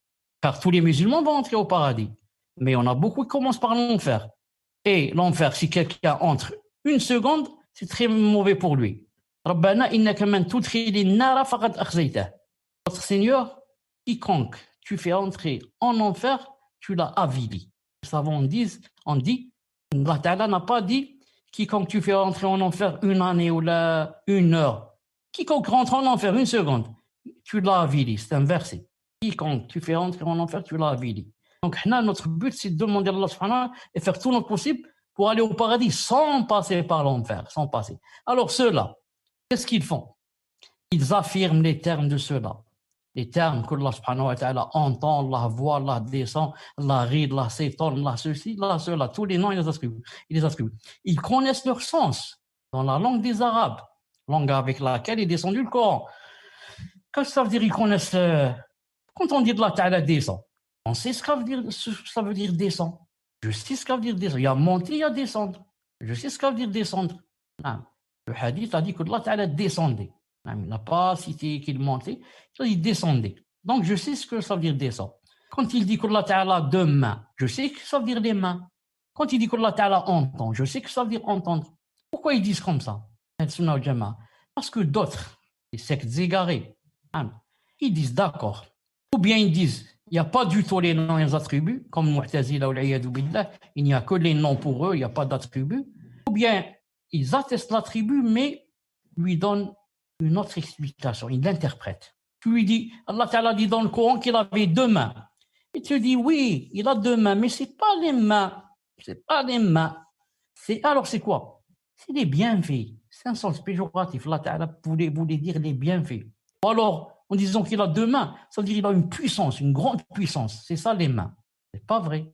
Car tous les musulmans vont entrer au paradis. Mais on a beaucoup qui commencent par l'enfer. Et l'enfer, si quelqu'un entre une seconde, c'est très mauvais pour lui. Rabbana innaka man tudkhili an-nara faqad akhzaytah. Notre Seigneur, quiconque tu fais entrer en enfer, tu l'as avili. Les savants disent, on dit, Allah Ta'ala n'a pas dit quiconque tu fais rentrer en enfer une année ou une heure, quiconque rentre en enfer une seconde, tu l'as avilé, c'est un verset. Quiconque tu fais rentrer en enfer, tu l'as avilé. Donc, notre but, c'est de demander à Allah subhanahu wa ta'ala et faire tout notre possible pour aller au paradis sans passer par l'enfer, sans passer. Alors, ceux-là, qu'est-ce qu'ils font? Ils affirment les termes de ceux-là. Les termes que Allah subhanahu wa ta'ala entend, Allah voit, Allah descend, Allah rit, Allah s'étonne, Allah ceci, Allah cela. Tous les noms, ils les attribuent. Ils connaissent leur sens dans la langue des Arabes, langue avec laquelle est descendu le Coran. Qu'est-ce que ça veut dire, ils connaissent quand on dit de Allah ta'ala descend, on sait ce que ça veut dire descend. Je sais ce que ça veut dire descendre. Il y a monter, il y a descendre. Je sais ce que ça veut dire descendre. Le hadith a dit que Allah ta'ala descendait. Il n'a pas cité qu'il montait, il a dit descendait. Donc je sais ce que ça veut dire descendre. Quand il dit qu'Allah ta'ala a deux mains, je sais que ça veut dire les mains. Quand il dit qu'Allah ta'ala entend, je sais que ça veut dire entendre. Pourquoi ils disent comme ça? Parce que d'autres, les sectes égarés, ils disent d'accord. Ou bien ils disent, il n'y a pas du tout les noms et les attributs, comme Mu'tazila ou l'Iyadou Billah, il n'y a que les noms pour eux, il n'y a pas d'attributs. Ou bien ils attestent l'attribut, mais lui donnent une autre explication, ils l'interprètent. Tu lui dis, Allah Ta'ala dit dans le Coran qu'il avait deux mains. Et tu dis, oui, il a deux mains, mais ce n'est pas les mains. C'est pas les mains. Alors c'est quoi? C'est les bienfaits. C'est un sens péjoratif. Allah Ta'ala voulait dire les bienfaits. Ou alors, en disant qu'il a deux mains, ça veut dire qu'il a une puissance, une grande puissance. C'est ça les mains. C'est pas vrai.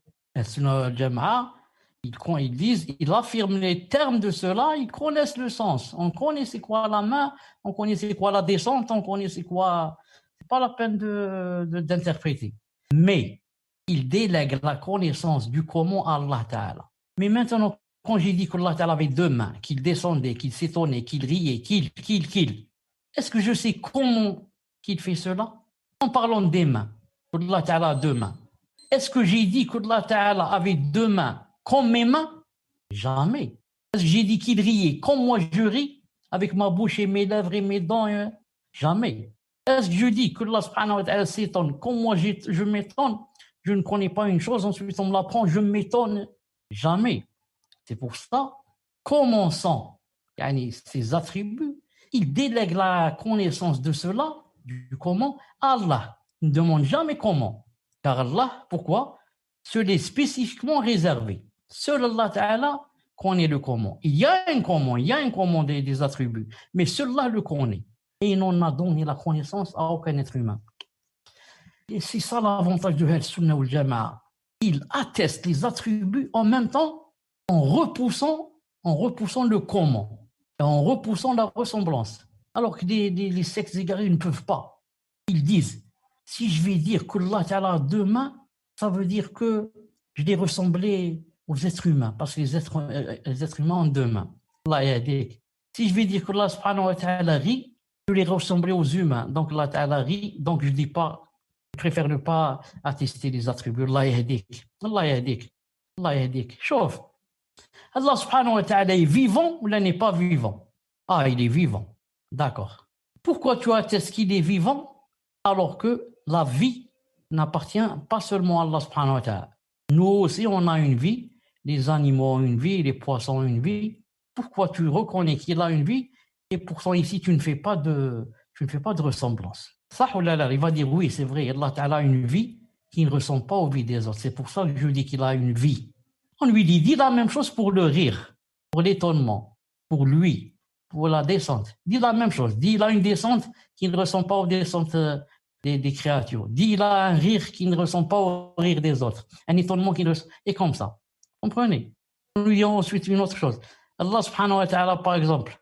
Ils disent, ils affirment les termes de cela, ils connaissent le sens. On connaît c'est quoi la main, on connaît c'est quoi la descente, on connaît c'est quoi. C'est pas la peine d'interpréter. Mais ils délèguent la connaissance du comment à Allah Ta'ala. Mais maintenant, quand j'ai dit qu'Allah Ta'ala avait deux mains, qu'il descendait, qu'il s'étonnait, qu'il riait, qu'il, est-ce que je sais comment qu'il fait cela? En parlant des mains, qu'Allah Ta'ala a deux mains. Est-ce que j'ai dit qu'Allah Ta'ala avait deux mains comme mes mains? Jamais. Est-ce que j'ai dit qu'il riait comme moi je ris, avec ma bouche et mes lèvres et mes dents? Jamais. Est-ce que je dis que Allah subhanahu wa ta'ala s'étonne comme moi je m'étonne? Je ne connais pas une chose, ensuite on me l'apprend, je m'étonne? Jamais. C'est pour ça, commençant ces attributs, il délègue la connaissance de cela, du comment, à Allah. Il ne demande jamais comment. Car Allah, pourquoi? Cela est spécifiquement réservé. Seul Allah Ta'ala connaît le comment. Il y a un comment des attributs, mais seul-là le connaît. Et il n'en a donné la connaissance à aucun être humain. Et c'est ça l'avantage de Al-Sunnah wal Jama'a. Il atteste les attributs en même temps en repoussant le comment, et en repoussant la ressemblance. Alors que les sectes égarés ne peuvent pas. Ils disent, si je vais dire qu'Allah Ta'ala a deux mains, ça veut dire que je l'ai ressemblé aux êtres humains, parce que les êtres humains ont deux mains. Si je vais dire qu'Allah subhanahu wa ta'ala rit, je l'ai ressemblé aux humains. Donc Allah ta'ala rit, donc je dis pas, je préfère ne pas attester les attributs. Allah yahdik. Allah yahdik. Allah yahdik. Chauffe. Allah subhanahu wa ta'ala est vivant ou il n'est pas vivant? Ah, il est vivant. D'accord. Pourquoi tu attestes qu'il est vivant alors que la vie n'appartient pas seulement à Allah subhanahu wa ta'ala? Nous aussi, on a une vie. Les animaux ont une vie, les poissons ont une vie. Pourquoi tu reconnais qu'il a une vie et pourtant ici tu ne fais pas de ressemblance? Ça, il va dire oui, c'est vrai, Allah Ta'ala a une vie qui ne ressemble pas aux vies des autres. C'est pour ça que je dis qu'il a une vie. On lui dit la même chose pour le rire, pour l'étonnement, pour lui, pour la descente. Dis la même chose. Dis il a une descente qui ne ressemble pas aux descentes des créatures. Dis il a un rire qui ne ressemble pas au rire des autres. Un étonnement qui ne ressemble. Et comme ça. Comprenez? On lui dit ensuite une autre chose. Allah subhanahu wa ta'ala, par exemple,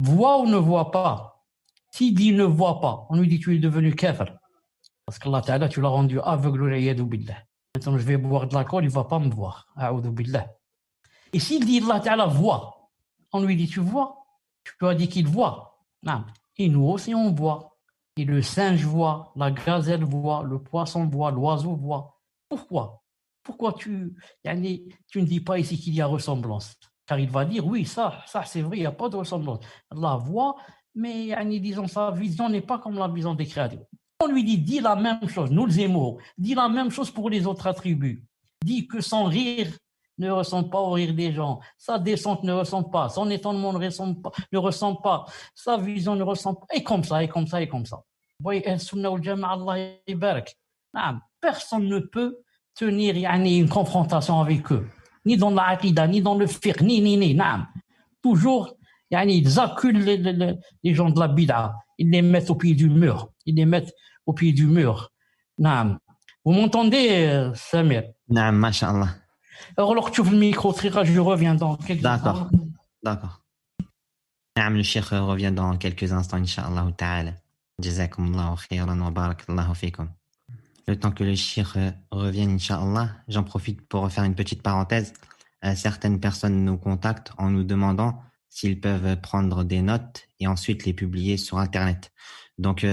voit ou ne voit pas? S'il dit ne voit pas, on lui dit tu es devenu kafir. Parce qu'Allah ta'ala, tu l'as rendu aveugle, l'iyadou billah. Maintenant, je vais boire de l'alcool, il ne va pas me voir. A'udhu billah. Et s'il dit Allah ta'ala voit, on lui dit tu vois? Tu lui as dit qu'il voit. Non. Et nous aussi, on voit. Et le singe voit, la gazelle voit, le poisson voit, l'oiseau voit. Pourquoi tu ne dis pas ici qu'il y a ressemblance? Car il va dire, oui, ça c'est vrai, il n'y a pas de ressemblance. Allah voit, mais disons, sa vision n'est pas comme la vision des créatures. On lui dit, dis la même chose, nous les émots, dis la même chose pour les autres attributs. Dis que son rire ne ressemble pas au rire des gens. Sa descente ne ressemble pas. Son étonnement ne ressemble pas. Sa vision ne ressemble pas. Et comme ça, et comme ça, et comme ça. Vous voyez, Al-Sunnah wal Jama'a, Allah yabarak. Personne ne peut tenir une confrontation avec eux. Ni dans la aqidah, ni dans le fiqh, ni. Toujours, ils acculent les gens de la bid'a. Ils les mettent au pied du mur. Vous m'entendez, Samir? Naam, masha'Allah. Alors que tu ouvres le micro, je reviens dans quelques instants. D'accord. Naam, le cheikh revient dans quelques instants, Inch'Allah ta'ala. Jazakumullahu khairan wa barakallahu fikum. Le temps que le cheikh revienne, Inch'Allah, j'en profite pour refaire une petite parenthèse. Certaines personnes nous contactent en nous demandant s'ils peuvent prendre des notes et ensuite les publier sur Internet. Donc,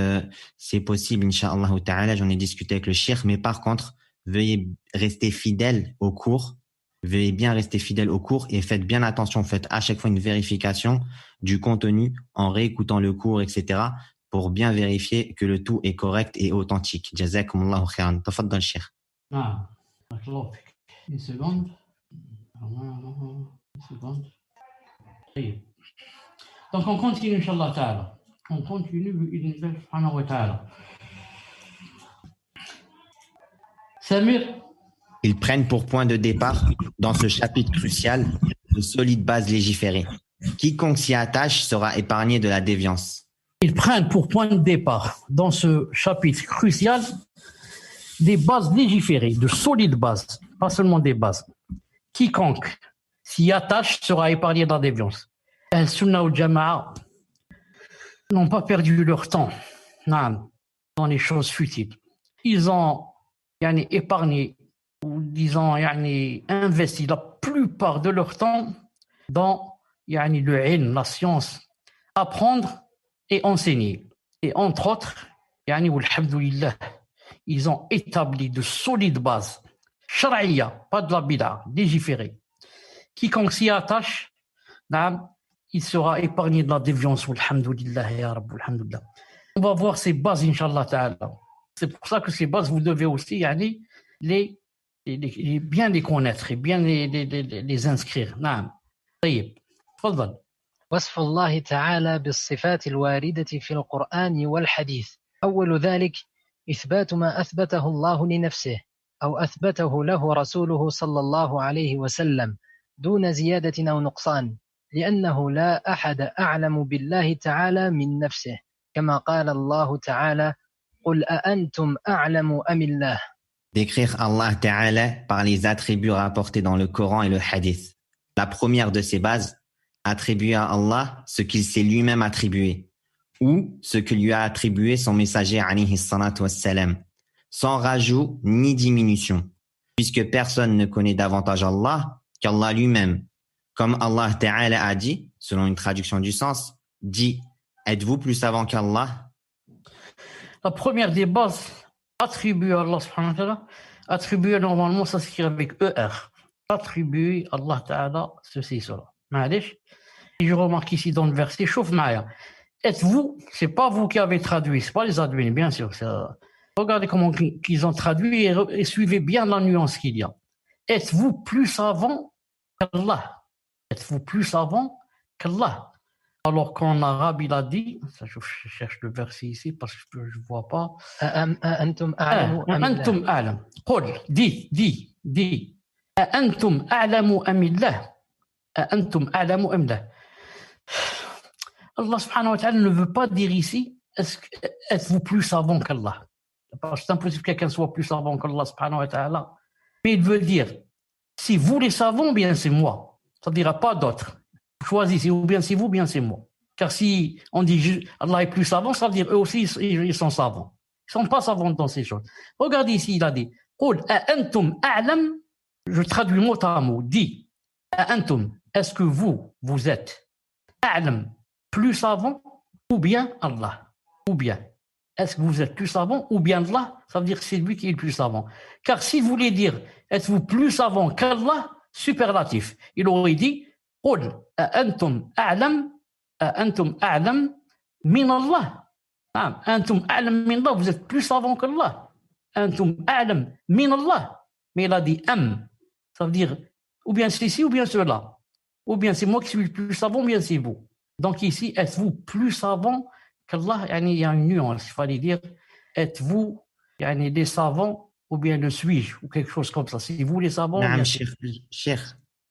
c'est possible, Inch'Allah ta'ala, j'en ai discuté avec le cheikh, mais par contre, veuillez rester fidèle au cours. Veuillez bien rester fidèle au cours et faites bien attention. Faites à chaque fois une vérification du contenu en réécoutant le cours, etc. pour bien vérifier que le tout est correct et authentique. Jazakumullahu khairan. Tafaddal, cheikh. Une seconde. Une seconde. Donc, on continue, Inch'Allah ta'ala. On continue, bi'idhnillah subhanahu wa ta'ala. Samir. Ils prennent pour point de départ, dans ce chapitre crucial, de solides bases légiférées. Quiconque s'y attache sera épargné de la déviance. Ils prennent pour point de départ, dans ce chapitre crucial, des bases légiférées, de solides bases, pas seulement des bases. Quiconque s'y attache sera épargné de la déviance. Al-Sunnah wal Jama'a n'ont pas perdu leur temps dans les choses futiles. Ils ont épargné, ou disons investi la plupart de leur temps dans le ilm, la science, apprendre et enseigner. Et entre autres, walhamdulillah, ils ont établi de solides bases, sharaïa, pas de la bid'a, légiférée. Quiconque s'y attache, il sera épargné de la déviance, walhamdulillah, ya Rabb, walhamdulillah. On va voir ces bases, Inch'Allah ta'ala. C'est pour ça que ces bases, vous devez aussi bien les connaître et bien les inscrire. نعم. طيب. تفضل. وصف الله تعالى بالصفات الواردة في القرآن والحديث. أول ذلك إثبات ما أثبته الله لنفسه أو أثبته له رسوله صلى الله عليه وسلم دون زيادة أو نقصان، لأنه لا أحد أعلم بالله تعالى من نفسه، كما قال الله تعالى: قل أأنتم أعلم أم الله. Décrire Allah Ta'ala par les attributs rapportés dans le Coran et le Hadith. La première de ces bases, attribuer à Allah ce qu'il s'est lui-même attribué, ou ce que lui a attribué son messager alayhi salatu wassalam, sans rajout ni diminution, puisque personne ne connaît davantage Allah qu'Allah lui-même. Comme Allah Ta'ala a dit, selon une traduction du sens, dit: êtes-vous plus savant qu'Allah? La première des bases, attribuer à Allah subhanahu wa ta'ala, attribuer normalement, ça s'écrit avec ER. Attribuer à Allah ta'ala, ceci, cela. معلش. Je remarque ici dans le verset, chauffe Maya. Êtes-vous, c'est pas vous qui avez traduit, c'est pas les admins, bien sûr. Regardez comment qu'ils ont traduit et suivez bien la nuance qu'il y a. Êtes-vous plus savant qu'Allah? Êtes-vous plus savant qu'Allah? Alors qu'en arabe, il a dit, ça, je cherche le verset ici parce que je ne vois pas. أأنتم أعلم أم الله. أنتم أعلم. قل دي. أأنتم أعلم أم الله. أأنتم أعلم أم الله. Allah subhanahu wa ta'ala ne veut pas dire ici, êtes-vous plus savant qu'Allah? C'est impossible que quelqu'un soit plus savant qu'Allah subhanahu wa ta'ala. Mais il veut dire, si vous les savons, bien c'est moi. Ça ne dira pas d'autres. Choisissez, ou bien c'est vous, bien c'est moi. Car si on dit Allah est plus savant, ça veut dire eux aussi ils sont savants. Ils ne sont pas savants dans ces choses. Regardez ici, il a dit قُلْ أَأَنْتُمْ أَعْلَمْ. Je traduis mot à mot. Dit أَأَنْتُمْ, est-ce que vous êtes أَعْلَمْ, plus savant, ou bien Allah? Ou bien, est-ce que vous êtes plus savant, ou bien Allah? Ça veut dire que c'est lui qui est le plus savant. Car s'il voulait dire êtes-vous plus savant qu'Allah, superlatif, il aurait dit قل أأنتم أعلم من الله. أنتم أعلم من الله, vous êtes plus savant qu'Allah. أنتم أعلم من الله. Mais il a dit ça veut dire ou bien c'est ci, ou bien cela. Ou bien c'est moi qui suis le plus savant, ou bien c'est vous. Donc ici, êtes-vous plus savant qu'Allah? Il y a une nuance, il fallait dire, êtes-vous des savants, ou bien le suis-je, ou quelque chose comme ça. Si vous les savants, ou Naam, bien c'est... Cheikh,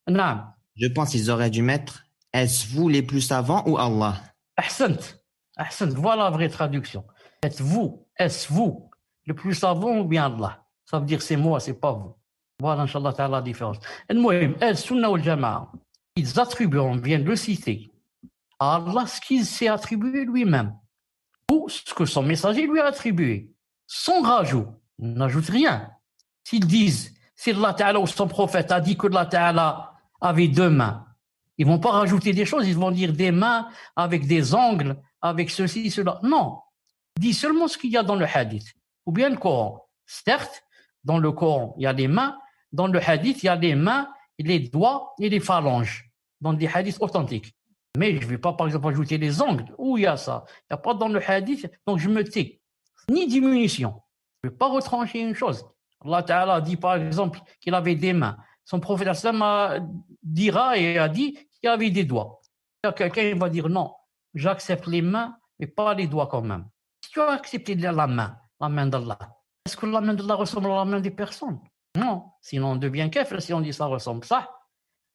Naam. je pense qu'ils auraient dû mettre est-ce vous les plus savants ou Allah? Ahsant. Ahsant. Voilà la vraie traduction. Est-ce vous le plus savant ou bien Allah? Ça veut dire c'est moi, c'est pas vous. Voilà, Inch'Allah, ta'ala, la différence. المهم, Al-Sunnah wal Jama'a, ils attribuent, on vient de le citer, à Allah ce qu'il s'est attribué lui-même, ou ce que son messager lui a attribué, sans rajout. Ils n'ajoutent rien. S'ils disent, si Allah Ta'ala ou son prophète a dit que Allah Ta'ala avait deux mains, ils vont pas rajouter des choses, ils vont dire des mains avec des ongles, avec ceci, cela. Non. Dis seulement ce qu'il y a dans le hadith, ou bien le Coran. Certes, dans le Coran, il y a les mains, dans le hadith, il y a les mains, les doigts et les phalanges, dans des hadiths authentiques. Mais je ne vais pas, par exemple, ajouter les ongles. Où il y a ça? Il n'y a pas dans le hadith, donc je me tais. Ni diminution. Je ne vais pas retrancher une chose. Allah Ta'ala dit, par exemple, qu'il avait des mains. Son prophète dira et a dit qu'il avait des doigts. Quelqu'un va dire, non, j'accepte les mains, mais pas les doigts quand même. Si tu as accepté la main d'Allah, est-ce que la main d'Allah ressemble à la main des personnes? Non, sinon on devient kafir si on dit ça ressemble ça.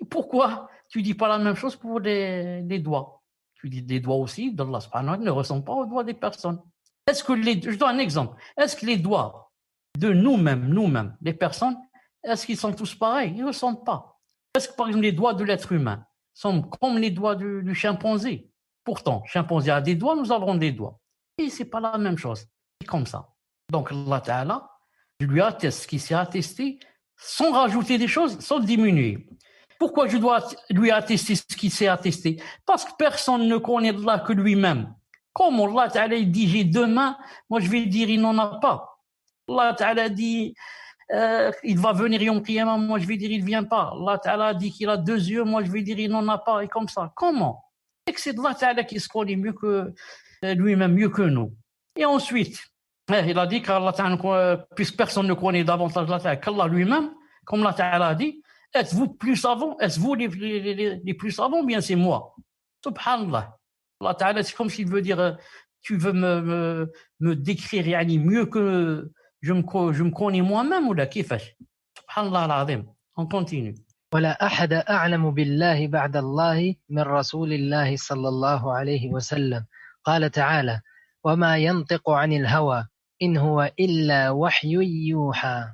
Pourquoi tu dis pas la même chose pour les doigts? Tu dis les doigts aussi d'Allah subhanahu wa ta'ala ne ressemblent pas aux doigts des personnes. Est-ce que je donne un exemple. Est-ce que les doigts de nous-mêmes, les personnes, est-ce qu'ils sont tous pareils? Ils ne ressemblent pas. Est-ce que par exemple les doigts de l'être humain sont comme les doigts du chimpanzé? Pourtant, chimpanzé a des doigts, nous avons des doigts. Et c'est pas la même chose. C'est comme ça. Donc Allah Ta'ala, je lui atteste ce qui s'est attesté sans rajouter des choses, sans diminuer. Pourquoi je dois lui attester ce qui s'est attesté? Parce que personne ne connaît Allah que lui-même. Comme Allah Ta'ala dit j'ai deux mains, moi je vais dire il n'en a pas. Allah Ta'ala dit il va venir Yom Qiyamah, moi je vais dire il ne vient pas. Allah Ta'ala dit qu'il a deux yeux, moi je vais dire il n'en a pas. Et comme ça. Comment? C'est que c'est Allah Ta'ala qui se connaît mieux que lui-même, mieux que nous. Et ensuite, il a dit qu'Allah Ta'ala, puisque personne ne connaît davantage Allah Ta'ala qu'Allah lui-même, comme Allah Ta'ala a dit, êtes-vous plus savants? Est-ce vous les plus savants ou bien c'est moi? Subhanallah. Allah Ta'ala, c'est comme s'il veut dire, tu veux me décrire mieux que je me connais moi-même ou là, كيفاش? Subhanallah al-Azim. On continue. ولا أحد أعلم بالله بعد الله من رسول الله صلى الله عليه وسلم قال تعالى وما ينطق عن الهوى إن هو إلا وحي يوحى.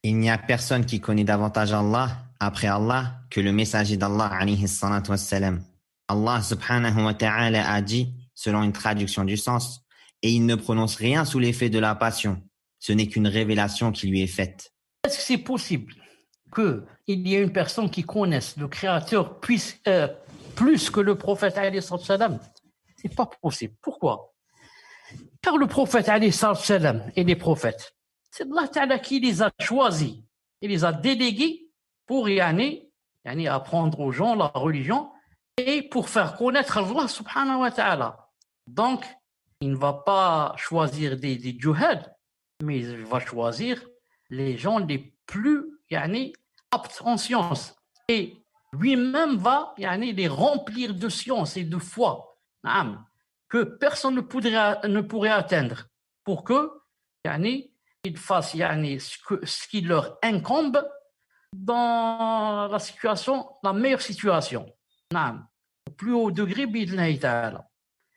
Il n'y a personne qui connaît davantage Allah après Allah que le messager d'Allah alayhi salatu wassalam. Allah subhanahu wa ta'ala a dit, selon une traduction du sens, et il ne prononce rien sous l'effet de la passion. Ce n'est qu'une révélation qui lui est faite. Est-ce que c'est possible qu'il y ait une personne qui connaisse le Créateur plus que le prophète alayhi salam? C'est pas possible. Pourquoi? Car le prophète alayhi salam et les prophètes, c'est Allah Ta'ala qui les a choisis. Il les a délégués pour apprendre aux gens la religion et pour faire connaître Allah subhanahu wa ta'ala. Donc, il ne va pas choisir des juhad, mais il va choisir les gens les plus aptes en science. Et lui-même va les remplir de science et de foi que personne ne pourrait atteindre pour que ils fassent ce qui leur incombe dans la meilleure situation. Au plus haut degré, bi'idhnillahi ta'ala.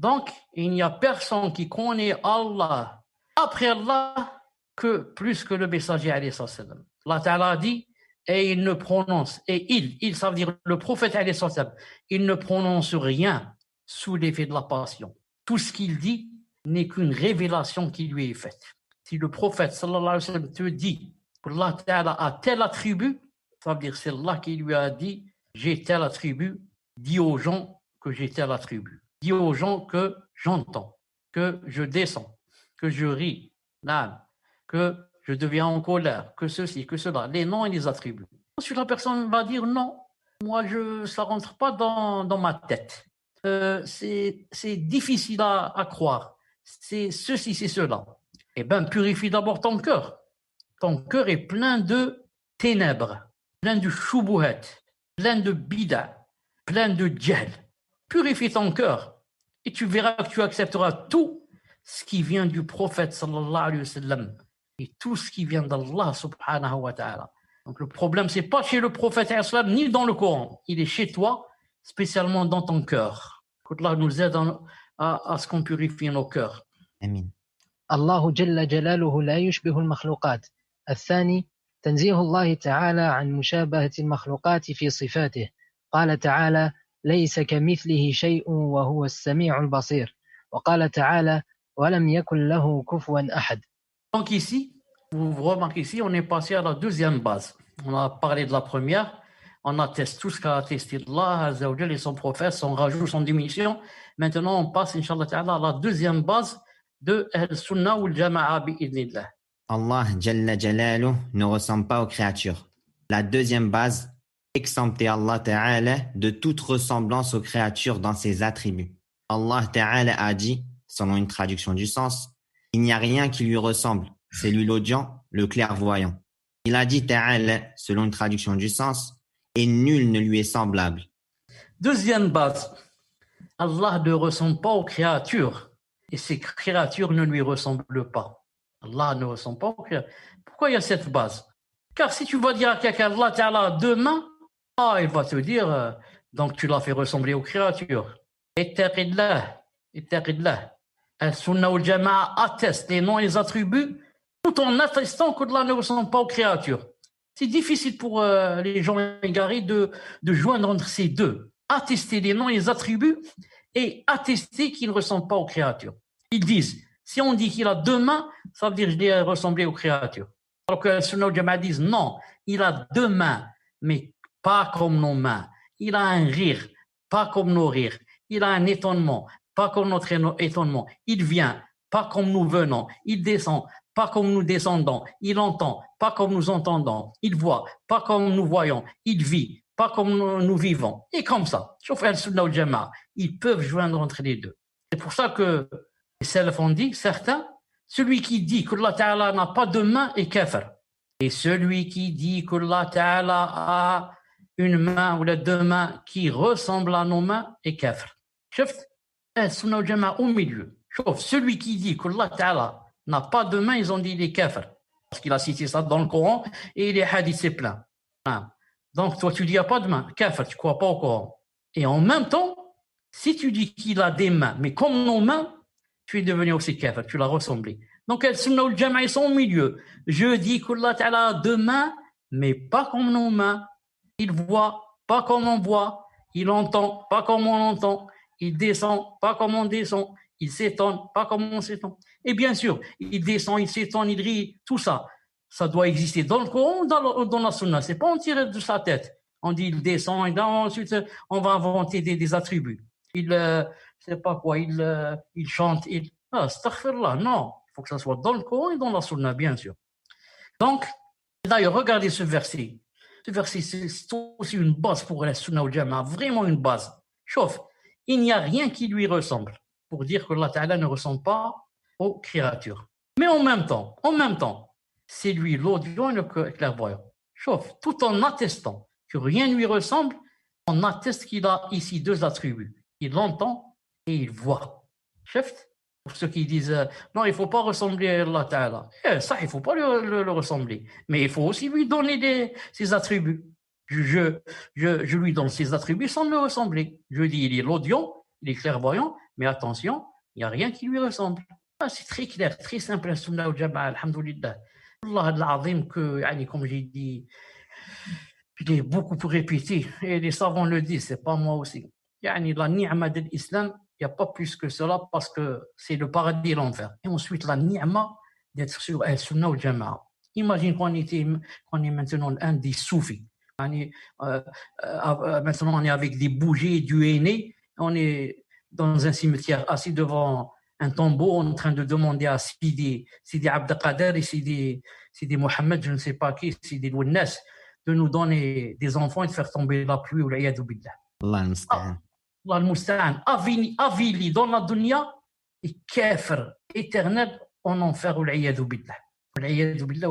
Donc, il n'y a personne qui connaît Allah après Allah que plus que le messager alayhi salam. Allah Ta'ala dit, et il ne prononce, et il, ça veut dire le prophète alayhi salam, il ne prononce rien sous l'effet de la passion. Tout ce qu'il dit n'est qu'une révélation qui lui est faite. Si le prophète sallallahu alayhi wa sallam te dit que Allah Ta'ala a tel attribut, ça veut dire c'est Allah qui lui a dit j'ai tel attribut, dis aux gens que j'ai tel attribut. Dis aux gens que j'entends, que je descends, que je ris, que je deviens en colère, que ceci, que cela, les noms et les attributs. Ensuite, la personne va dire non, moi ça rentre pas dans ma tête. C'est difficile à croire. C'est ceci, c'est cela. Eh bien, purifie d'abord ton cœur. Ton cœur est plein de ténèbres, plein de shubuhat, plein de bida, plein de djhal. Purifie ton cœur et tu verras que tu accepteras tout ce qui vient du prophète sallallahu alayhi wa sallam et tout ce qui vient d'Allah subhanahu wa ta'ala. Donc le problème, c'est pas chez le prophète ni dans le Coran, il est chez toi, spécialement dans ton cœur. qu'Allah nous aide à ce qu'on purifie nos cœurs. Amin. الله جل جلاله لا يشبه المخلوقات. الثاني تنزيه الله تعالى عن مشابهة المخلوقات في صفاته. قال تعالى: ليس كمثله شيء وهو السميع البصير. وقال تعالى: ولم يكن له كفوا أحد. Donc ici, vous remarquez ici, on est passé à la deuxième base. On a parlé de la première, on atteste tout ce qu'a attesté Allah, Azza wa Jalla et son prophète, son rajout, son diminution. Maintenant, on passe, Inch'Allah Ta'ala, à la deuxième base de Al-Sunnah ou Al-Jama'a bi'idnillah. Allah Jalla Jalaluh ne ressemble pas aux créatures. La deuxième base, exempter Allah Ta'ala de toute ressemblance aux créatures dans ses attributs. Allah Ta'ala a dit, selon une traduction du sens, il n'y a rien qui lui ressemble, c'est lui l'audient, le clairvoyant. Il a dit Ta'ala, selon une traduction du sens, et nul ne lui est semblable. Deuxième base, Allah ne ressemble pas aux créatures et ces créatures ne lui ressemblent pas. Allah ne ressemble pas aux créatures. Pourquoi il y a cette base? Car si tu vas dire à quelqu'un Allah Ta'ala a deux mains, il va te dire donc tu l'as fait ressembler aux créatures. Ittaqillah, ittaqillah. Al-Sunnah wal Jama'a atteste les noms et les attributs tout en attestant qu'Allah ne ressemble pas aux créatures. C'est difficile pour les gens égarés de joindre entre ces deux. Attester les noms et les attributs et attester qu'il ne ressemble pas aux créatures. Ils disent, si on dit qu'il a deux mains, ça veut dire qu'il est ressemblé aux créatures. Alors que les Sunnah wal Jama'a disent, non, il a deux mains, mais pas comme nos mains. Il a un rire, pas comme nos rires. Il a un étonnement, pas comme notre étonnement. Il vient, pas comme nous venons. Il descend, pas comme nous descendons. Il entend, pas comme nous entendons. Il voit, pas comme nous voyons. Il vit, pas comme nous vivons. Et comme ça, sauf Al-Sunnah wal Jama'a, ils peuvent joindre entre les deux. C'est pour ça que les salafs ont dit, certains, celui qui dit qu'Allah Ta'ala n'a pas de main est kafir. Et celui qui dit qu'Allah Ta'ala a une main ou les deux mains qui ressemblent à nos mains est kafir. Chef, Al-Sunnah wal Jama'a au milieu. Sauf celui qui dit qu'Allah Ta'ala n'a pas de main, ils ont dit il est kafir. Parce qu'il a cité ça dans le Coran et les hadiths c'est plein. Donc toi tu dis il n'y a pas de main, kafir, tu ne crois pas au Coran. Et en même temps, si tu dis qu'il a des mains, mais comme nos mains, tu es devenu aussi kafir, tu l'as ressemblé. Donc Al-Sunnah wal Jama'a ils sont au milieu. Je dis qu'Allah Ta'ala a deux mains, mais pas comme nos mains. Il voit, pas comme on voit. Il entend, pas comme on entend. Il descend, pas comme on descend. Il s'étonne, pas comme on s'étonne. Et bien sûr, il descend, il s'étonne, il rit, tout ça. Ça doit exister dans le Coran ou dans la Sunna. C'est pas on tire de sa tête. On dit il descend et ensuite on va inventer des attributs. Il, c'est pas quoi, il chante, astaghfirullah, non. Il faut que ça soit dans le Coran et dans la Sunna, bien sûr. Donc, d'ailleurs, regardez ce verset. Ce verset, c'est aussi une base pour la Sunna wal Jama'a, vraiment une base. Chauffe, il n'y a rien qui lui ressemble pour dire que Allah Ta'ala ne ressemble pas aux créatures. Mais en même temps, c'est lui l'audient et le clairvoyant. Chauffe, tout en attestant que rien ne lui ressemble, on atteste qu'il a ici deux attributs. Il entend et il voit. Chef, pour ceux qui disent non, il ne faut pas ressembler à Allah Ta'ala. Ça, il ne faut pas le ressembler. Mais il faut aussi lui donner ses attributs. Je lui donne ses attributs sans le ressembler. Je dis, il est l'audient, il est clairvoyant, mais attention, il n'y a rien qui lui ressemble. C'est très clair, très simple, la Sunnah wal Jama'a, alhamdoulilah. Allah al-Azim, comme j'ai dit, je l'ai beaucoup répété, et les savants le disent, c'est pas moi aussi. La ni'ma de l'islam, il n'y a pas plus que cela parce que c'est le paradis et l'enfer. Et ensuite, la ni'ma d'être sur Al-Sunnah wal Jama'a. Imagine qu'on est maintenant un des soufis. Maintenant, on est avec des bougies, du henné, on est dans un cimetière assis devant un tombeau en train de demander à Sidi Abd al-Qadir et Sidi Mohammed, je ne sais pas qui, Sidi Lounas, de nous donner des enfants et de faire tomber la pluie ou l'ayadou billah. Allah al-Musta'an. Allah al-Musta'an, avili dans la dunya et kafir éternel en enfer ou l'ayadou billah. L'ayadou billah.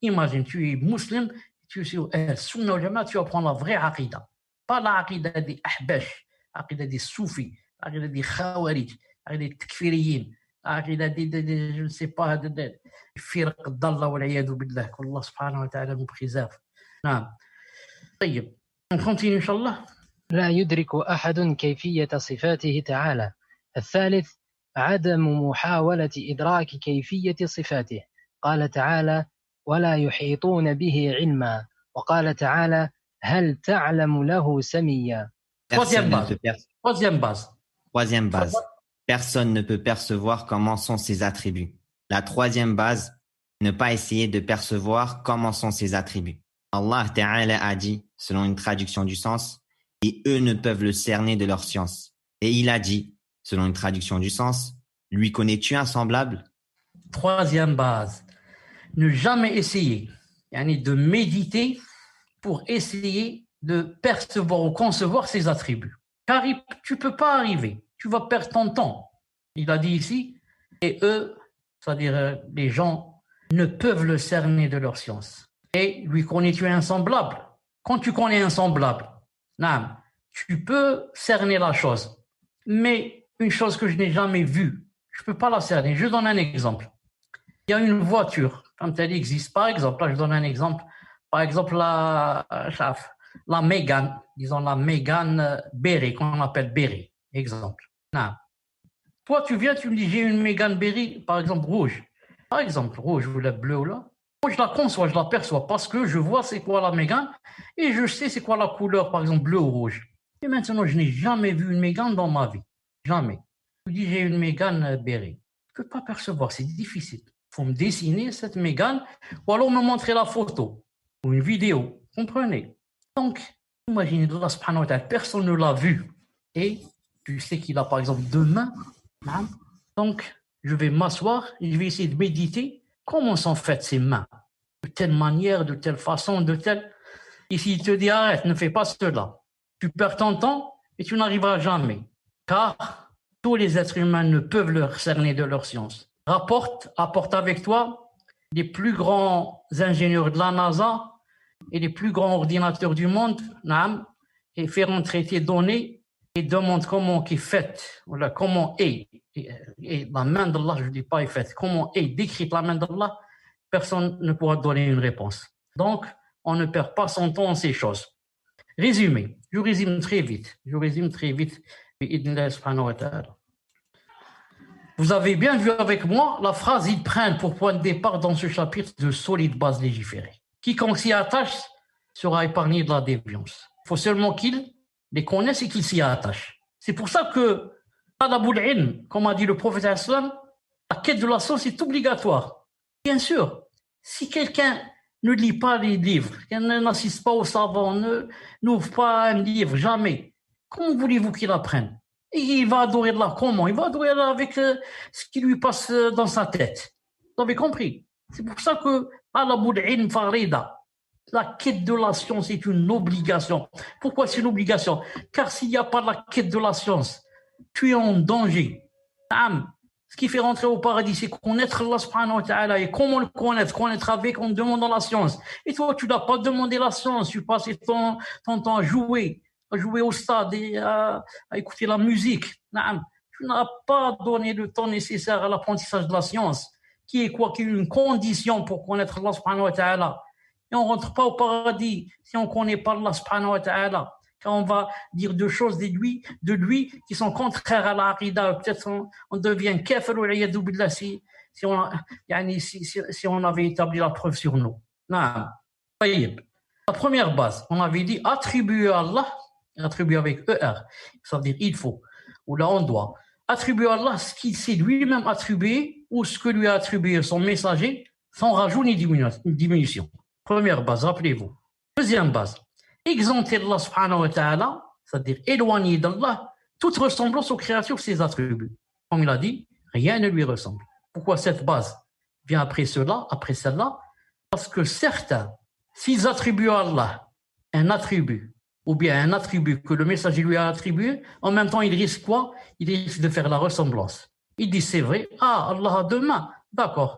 Imagine, tu es musulman, tu es sur Sunnah wal Jama'a, tu vas prendre la vraie aqidah. pas l'aqida des ahbash, l'aqida des soufis, l'aqida des khawarij, l'aqida des takfiriyin, l'aqida des, je ne sais pas, des firq d'Allah wa l'iyadu billah, qu'Allah subhanahu wa ta'ala nous préserve. Non. طيب, on continue, Inch'Allah. لا يدرك أحد كيفية صفاته تعالى. الثالث عدم محاولة إدراك كيفية صفاته. قال تعالى ولا يحيطون به علما، وقال تعالى هل تعلم له سميا. Troisième base. Troisième base. Personne ne peut percevoir comment sont ses attributs. La troisième base, ne pas essayer de percevoir comment sont ses attributs. Allah Ta'ala a dit, selon une traduction du sens, et eux ne peuvent le cerner de leur science. Et il a dit, selon une traduction du sens, lui connais-tu un semblable? Troisième base, ne jamais essayer de méditer pour essayer de percevoir ou concevoir ses attributs. Car tu ne peux pas arriver, tu vas perdre ton temps. Il a dit ici, et eux, c'est-à-dire les gens, ne peuvent le cerner de leur science. Et lui connais-tu un semblable? Quand tu connais un semblable, tu peux cerner la chose. Mais une chose que je n'ai jamais vue, je ne peux pas la cerner. Je donne un exemple. Il y a une voiture, comme tu as dit, existe. Par exemple, là, je donne un exemple. Par exemple, la Mégane, disons la Mégane Berry, qu'on appelle Berry, exemple. Toi, tu viens, tu me dis, j'ai une Mégane Berry, par exemple, rouge. Par exemple, rouge ou la bleue, là. Moi, je la conçois, je l'aperçois parce que je vois c'est quoi la Mégane et je sais c'est quoi la couleur, par exemple, bleu ou rouge. Et maintenant, je n'ai jamais vu une Mégane dans ma vie. Jamais. Je dis, j'ai une Mégane Berry. Je ne peux pas percevoir, c'est difficile. Il faut me dessiner cette Mégane ou alors me montrer la photo ou une vidéo. Comprenez? Donc, imaginez, Allah subhanahu wa ta'ala, personne ne l'a vu. Et tu sais qu'il a, par exemple, deux mains. Donc, je vais m'asseoir et je vais essayer de méditer comment sont faites ces mains. De telle manière, de telle façon, de telle... Et s'il te dit, arrête, ne fais pas cela. Tu perds ton temps et tu n'arriveras jamais. Car tous les êtres humains ne peuvent le cerner de leur science. Apporte avec toi les plus grands ingénieurs de la NASA et les plus grands ordinateurs du monde, et fais rentrer tes données et demande comment est faite, voilà, comment est la main d'Allah, je ne dis pas est faite, comment est décrite la main d'Allah, personne ne pourra donner une réponse. Donc, on ne perd pas son temps en ces choses. Résumé, je résume très vite. Vous avez bien vu avec moi la phrase « Ils prennent pour point de départ dans ce chapitre de solides bases légiférées. Quiconque s'y attache sera épargné de la déviance. Il faut seulement qu'il les connaisse et qu'il s'y attache. C'est pour ça que, talabul ilm, comme a dit le prophète sallam, la quête de la science est obligatoire. Bien sûr, si quelqu'un ne lit pas les livres, n'assiste pas aux savants, n'ouvre pas un livre, jamais, comment voulez-vous qu'il apprenne? Et il va adorer Allah comment? Il va adorer Allah avec ce qui lui passe dans sa tête. Vous avez compris? C'est pour ça que talabul ilm farida, la quête de la science est une obligation. Pourquoi c'est une obligation? Car s'il n'y a pas la quête de la science, tu es en danger. Ce qui fait rentrer au paradis, c'est connaître Allah subhanahu wa ta'ala. Et comment le connaître avec en demandant la science. Et toi, tu n'as pas demandé la science, tu passes ton temps à jouer au stade et à écouter la musique. Tu n'as pas donné le temps nécessaire à l'apprentissage de la science, qui est une condition pour connaître Allah subhanahu wa ta'ala. Et on ne rentre pas au paradis si on ne connaît pas Allah subhanahu wa ta'ala. Quand on va dire deux choses de lui qui sont contraires à l'aqida, peut-être on devient kafir ou iyadu billah si on avait établi la preuve sur nous. Non. La première base, on avait dit attribuer à Allah, attribuer avec ER, ça veut dire il faut, ou là on doit. Attribuer à Allah ce qu'il s'est lui-même attribué ou ce que lui a attribué son messager sans rajout ni diminution. Première base, rappelez-vous. Deuxième base, exempter Allah subhanahu wa ta'ala, c'est-à-dire éloigner d'Allah toute ressemblance aux créatures, ses attributs. Comme il a dit, rien ne lui ressemble. Pourquoi cette base vient après celle-là? Parce que certains, s'ils attribuent à Allah un attribut, ou bien un attribut que le messager lui a attribué, en même temps, il risque quoi? Il risque de faire la ressemblance. Il dit, c'est vrai, Allah a deux mains, d'accord.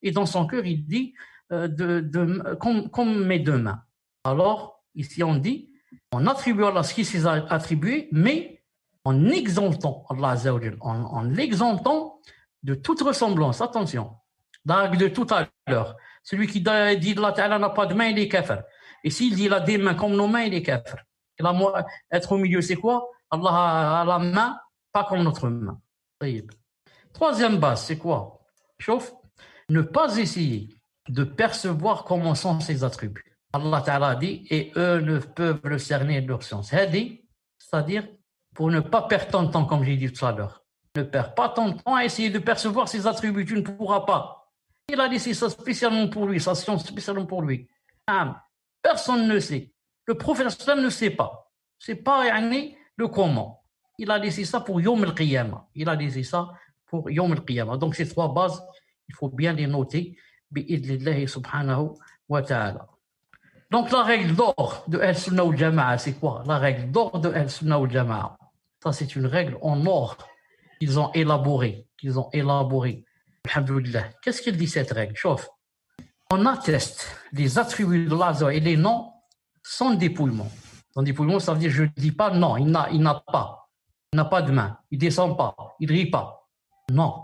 Et dans son cœur, il dit, comme mes deux mains. Alors, ici, on dit, en attribuant à Allah ce qui s'est attribué, mais en exaltant Allah Azza wa Jal, en l'exaltant de toute ressemblance. Attention, la règle de tout à l'heure. Celui qui dit Allah Ta'ala n'a pas de main, il est kafir. Et s'il dit il a des mains comme nos mains, il est kafir. Et là, moi, être au milieu, c'est quoi? Allah a la main, pas comme notre main. Troisième base, c'est quoi? Chauffe. Ne pas essayer de percevoir comment sont ses attributs. Allah Ta'ala dit, et eux ne peuvent le cerner de leur science. C'est-à-dire, pour ne pas perdre ton temps, comme j'ai dit tout à l'heure. Ne perds pas ton temps à essayer de percevoir ses attributs, tu ne pourras pas. Il a laissé ça spécialement pour lui, sa science spécialement pour lui. Personne ne sait. Le prophète ne sait pas. C'est pas le comment. Il a laissé ça pour Yom al-Qiyamah. Il a laissé ça pour Yom al-Qiyamah. Donc ces trois bases, il faut bien les noter. Bi'idlillahi subhanahu wa ta'ala. Donc la règle d'or de Al-Sunnah wal Jama'a, c'est quoi? La règle d'or de Al-Sunnah wal Jama'a. Ça, c'est une règle en or qu'ils ont élaborée. Alhamdulillah. Qu'est-ce qu'il dit cette règle? Chauffe. On atteste les attributs de Allah et les noms sans dépouillement. Sans dépouillement, ça veut dire je ne dis pas non, il n'a pas. Il n'a pas de main, il ne descend pas, il ne rit pas. Non.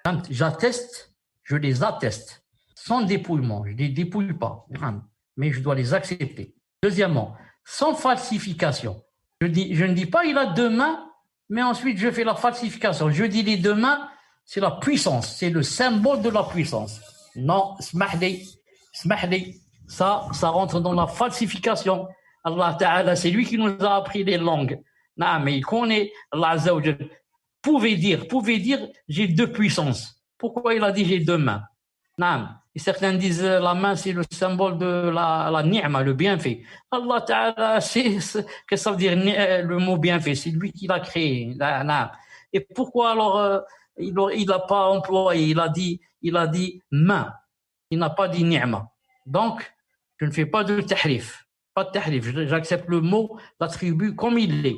Quand j'atteste, je les atteste. Sans dépouillement, je ne les dépouille pas. Mais je dois les accepter. Deuxièmement, sans falsification. Je ne dis pas il a deux mains, mais ensuite je fais la falsification. Je dis les deux mains, c'est la puissance, c'est le symbole de la puissance. Non, smahli, ça rentre dans la falsification. Allah Ta'ala, c'est lui qui nous a appris les langues. Non, mais il connaît Allah Azza wa Jal. Pouvez dire, j'ai deux puissances. Pourquoi il a dit j'ai deux mains? Non. Et certains disent la main, c'est le symbole de la ni'ma, le bienfait. Allah Ta'ala, qu'est-ce que ça veut dire le mot bienfait? C'est lui qui l'a créé. Non. Et pourquoi alors il n'a pas employé, il a dit main. Il n'a pas dit ni'ma. Donc, je ne fais pas de tahrif. Pas de tahrif. J'accepte le mot, l'attribut comme il est.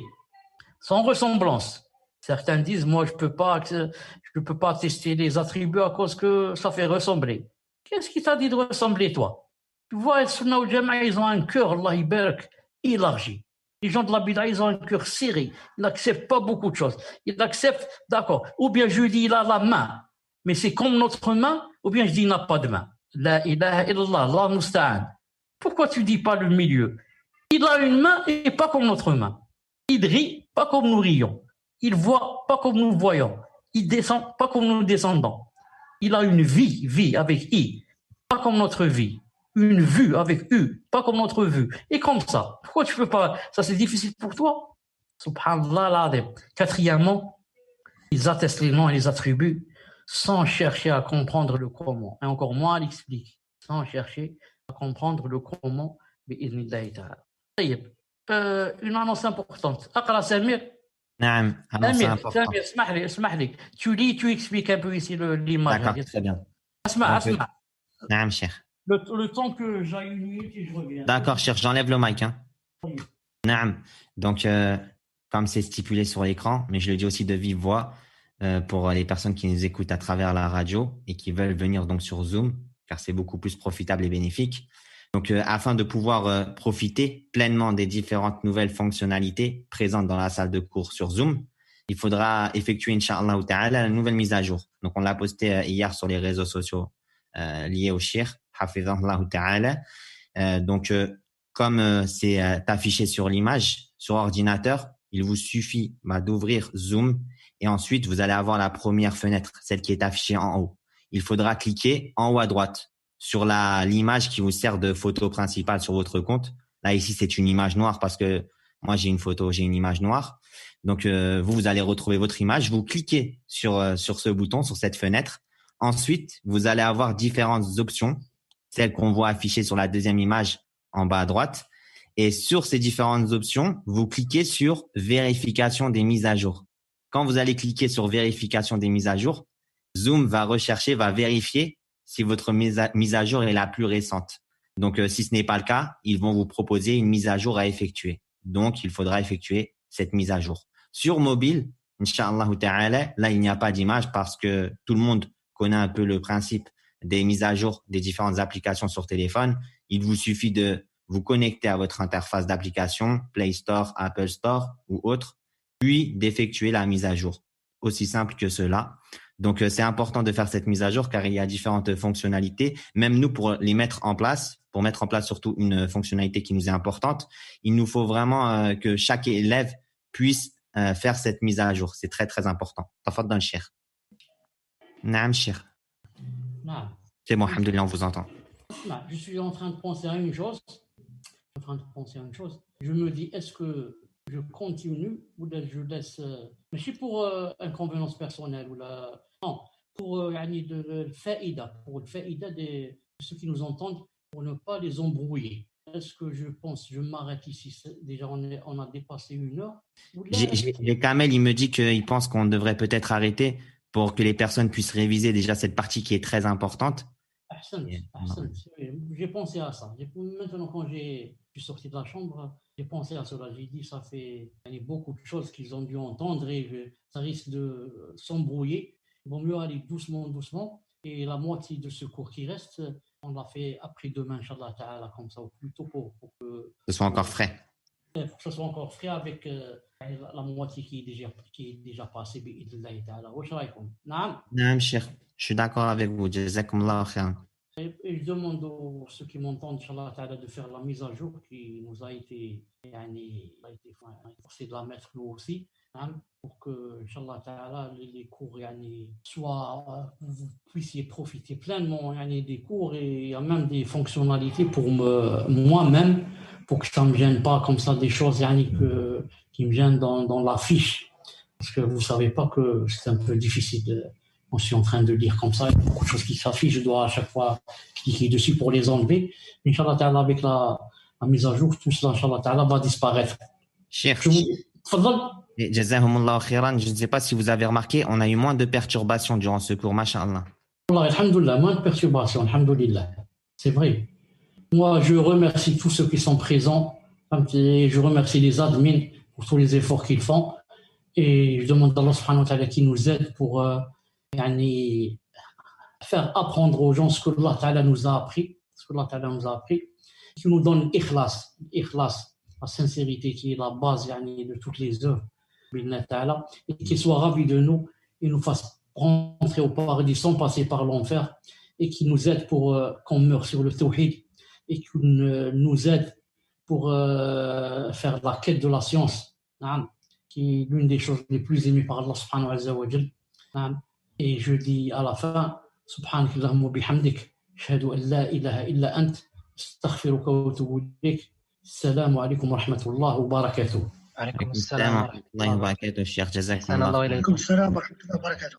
Sans ressemblance. Certains disent, moi, je peux pas tester les attributs à cause que ça fait ressembler. Qu'est-ce qui t'a dit de ressembler, toi? Tu vois, les Sunnah wal Jama'a, ils ont un cœur, Allah Ibarak, élargi. Les gens de la Bid'a, ils ont un cœur serré. Ils n'acceptent pas beaucoup de choses. Ils acceptent, d'accord. Ou bien je dis, il a la main, mais c'est comme notre main, ou bien je dis, il n'a pas de main. La ilaha illallah, Allah musta'an. Pourquoi tu dis pas le milieu? Il a une main et pas comme notre main. Il rit pas comme nous rions. Il voit pas comme nous voyons. Il descend pas comme nous descendons. Il a une vie avec I, pas comme notre vie. Une vue avec U, pas comme notre vue. Et comme ça. Pourquoi tu peux pas? Ça, c'est difficile pour toi? Subhanallah, l'adhim. Quatrièmement, ils attestent les noms et les attributs sans chercher à comprendre le comment. Et encore moins à l'expliquer. Sans chercher à comprendre le comment. Bi'idhnillahi ta'ala. Une annonce importante. Aqra Samir. Naam, annonce importante. Samir, اسمح لي. Tu lis, tu expliques un peu ici l'image. D'accord, très bien. Asma. Naam, cher. Le temps que j'aille une minute et je reviens. D'accord, cher, j'enlève le mic. Naam. Donc, comme c'est stipulé sur l'écran, mais je le dis aussi de vive voix pour les personnes qui nous écoutent à travers la radio et qui veulent venir donc sur Zoom, car c'est beaucoup plus profitable et bénéfique. Donc, afin de pouvoir profiter pleinement des différentes nouvelles fonctionnalités présentes dans la salle de cours sur Zoom, il faudra effectuer, Inch'Allah Ta'ala, la nouvelle mise à jour. Donc, on l'a posté hier sur les réseaux sociaux liés au shir, Hafizahullah Ta'ala. Donc, comme c'est affiché sur l'image, sur ordinateur, il vous suffit d'ouvrir Zoom et ensuite, vous allez avoir la première fenêtre, celle qui est affichée en haut. Il faudra cliquer en haut à droite sur l'image qui vous sert de photo principale sur votre compte. Là, ici, c'est une image noire parce que moi, j'ai une image noire. Donc, vous allez retrouver votre image. Vous cliquez sur ce bouton, sur cette fenêtre. Ensuite, vous allez avoir différentes options, celles qu'on voit affichées sur la deuxième image en bas à droite. Et sur ces différentes options, vous cliquez sur vérification des mises à jour. Quand vous allez cliquer sur vérification des mises à jour, Zoom va vérifier si votre mise à jour est la plus récente. Donc, si ce n'est pas le cas, ils vont vous proposer une mise à jour à effectuer. Donc, il faudra effectuer cette mise à jour. Sur mobile, Inch'Allah Ta'ala, là, il n'y a pas d'image parce que tout le monde connaît un peu le principe des mises à jour des différentes applications sur téléphone. Il vous suffit de vous connecter à votre interface d'application, Play Store, Apple Store ou autre, puis d'effectuer la mise à jour. Aussi simple que cela. Donc, c'est important de faire cette mise à jour car il y a différentes fonctionnalités. Même nous, pour les mettre en place, pour mettre en place surtout une fonctionnalité qui nous est importante, il nous faut vraiment que chaque élève puisse faire cette mise à jour. C'est très, très important. Tafaddal, Cheikh. Naam, Cheikh. C'est bon, alhamdoulilah, on vous entend. Je suis en train de penser à une chose. Je me dis, est-ce que je continue ou je laisse, mais c'est pour inconvénience personnelle ou non, pour le faïda, de ceux qui nous entendent, pour ne pas les embrouiller. Est-ce que je m'arrête ici? Déjà, on a dépassé 1 heure. J'ai Kamel, il me dit qu'il pense qu'on devrait peut-être arrêter pour que les personnes puissent réviser déjà cette partie qui est très importante. J'ai pensé à ça. Maintenant, quand je suis sorti de la chambre, j'ai pensé à cela. J'ai dit, ça fait beaucoup de choses qu'ils ont dû entendre et ça risque de s'embrouiller. Il vaut mieux aller doucement, doucement. Et la moitié de ce cours qui reste, on l'a fait après-demain, Inch'Allah Ta'ala, comme ça, ou plutôt pour que ce soit encore frais. Pour que ce soit encore frais avec la moitié qui est déjà passée. Bi'idhnillahi Ta'ala. Wa sharaïkoum. Naam, Cheikh. Je suis d'accord avec vous. Jazakumullah khairan. Et je demande à ceux qui m'entendent, Inch'Allah Ta'ala, de faire la mise à jour qui nous a été forcé de la mettre nous aussi, pour que, Inch'Allah Ta'ala, les cours soient, vous puissiez profiter pleinement des cours et il y a même des fonctionnalités pour moi-même, pour que ça ne me gêne pas comme ça, des choses qui me gênent dans la fiche. Parce que vous ne savez pas que c'est un peu difficile on suis en train de lire comme ça, il y a beaucoup de choses qui s'affichent, je dois à chaque fois cliquer dessus pour les enlever. Inch'Allah Ta'ala, avec la mise à jour, tout cela, Inch'Allah Ta'ala, va disparaître. Cheikh, Jazahumullah khairan, je ne sais pas si vous avez remarqué, on a eu moins de perturbations durant ce cours, masha'Allah. Alhamdoulilah, moins de perturbations, alhamdoulilah. C'est vrai. Moi, je remercie tous ceux qui sont présents, et je remercie les admins pour tous les efforts qu'ils font, et je demande à Allah subhanahu wa ta'ala qui nous aide pour faire apprendre aux gens ce que Allah Ta'ala nous a appris, qui nous donne l'ikhlas, la sincérité qui est la base de toutes les œuvres, et qu'il soit ravi de nous et nous fasse rentrer au paradis sans passer par l'enfer, et qui nous aide pour qu'on meure sur le tawhid, et qui nous aide pour faire la quête de la science, qui est l'une des choses les plus aimées par Allah subhanahu wa ta'ala. Et je dis à la fin, Subhanak Allahumma bihamdik, ashhadu an la ilaha illa ant, astaghfiruka wa atubu ilayk. Assalamu alaikum wa rahmatullahi wa barakatuh. Alaykum assalam wa rahmatullahi wa barakatuh. Cheikh, jazakumullah. Assalamu alaikum wa rahmatullahi wa barakatuh.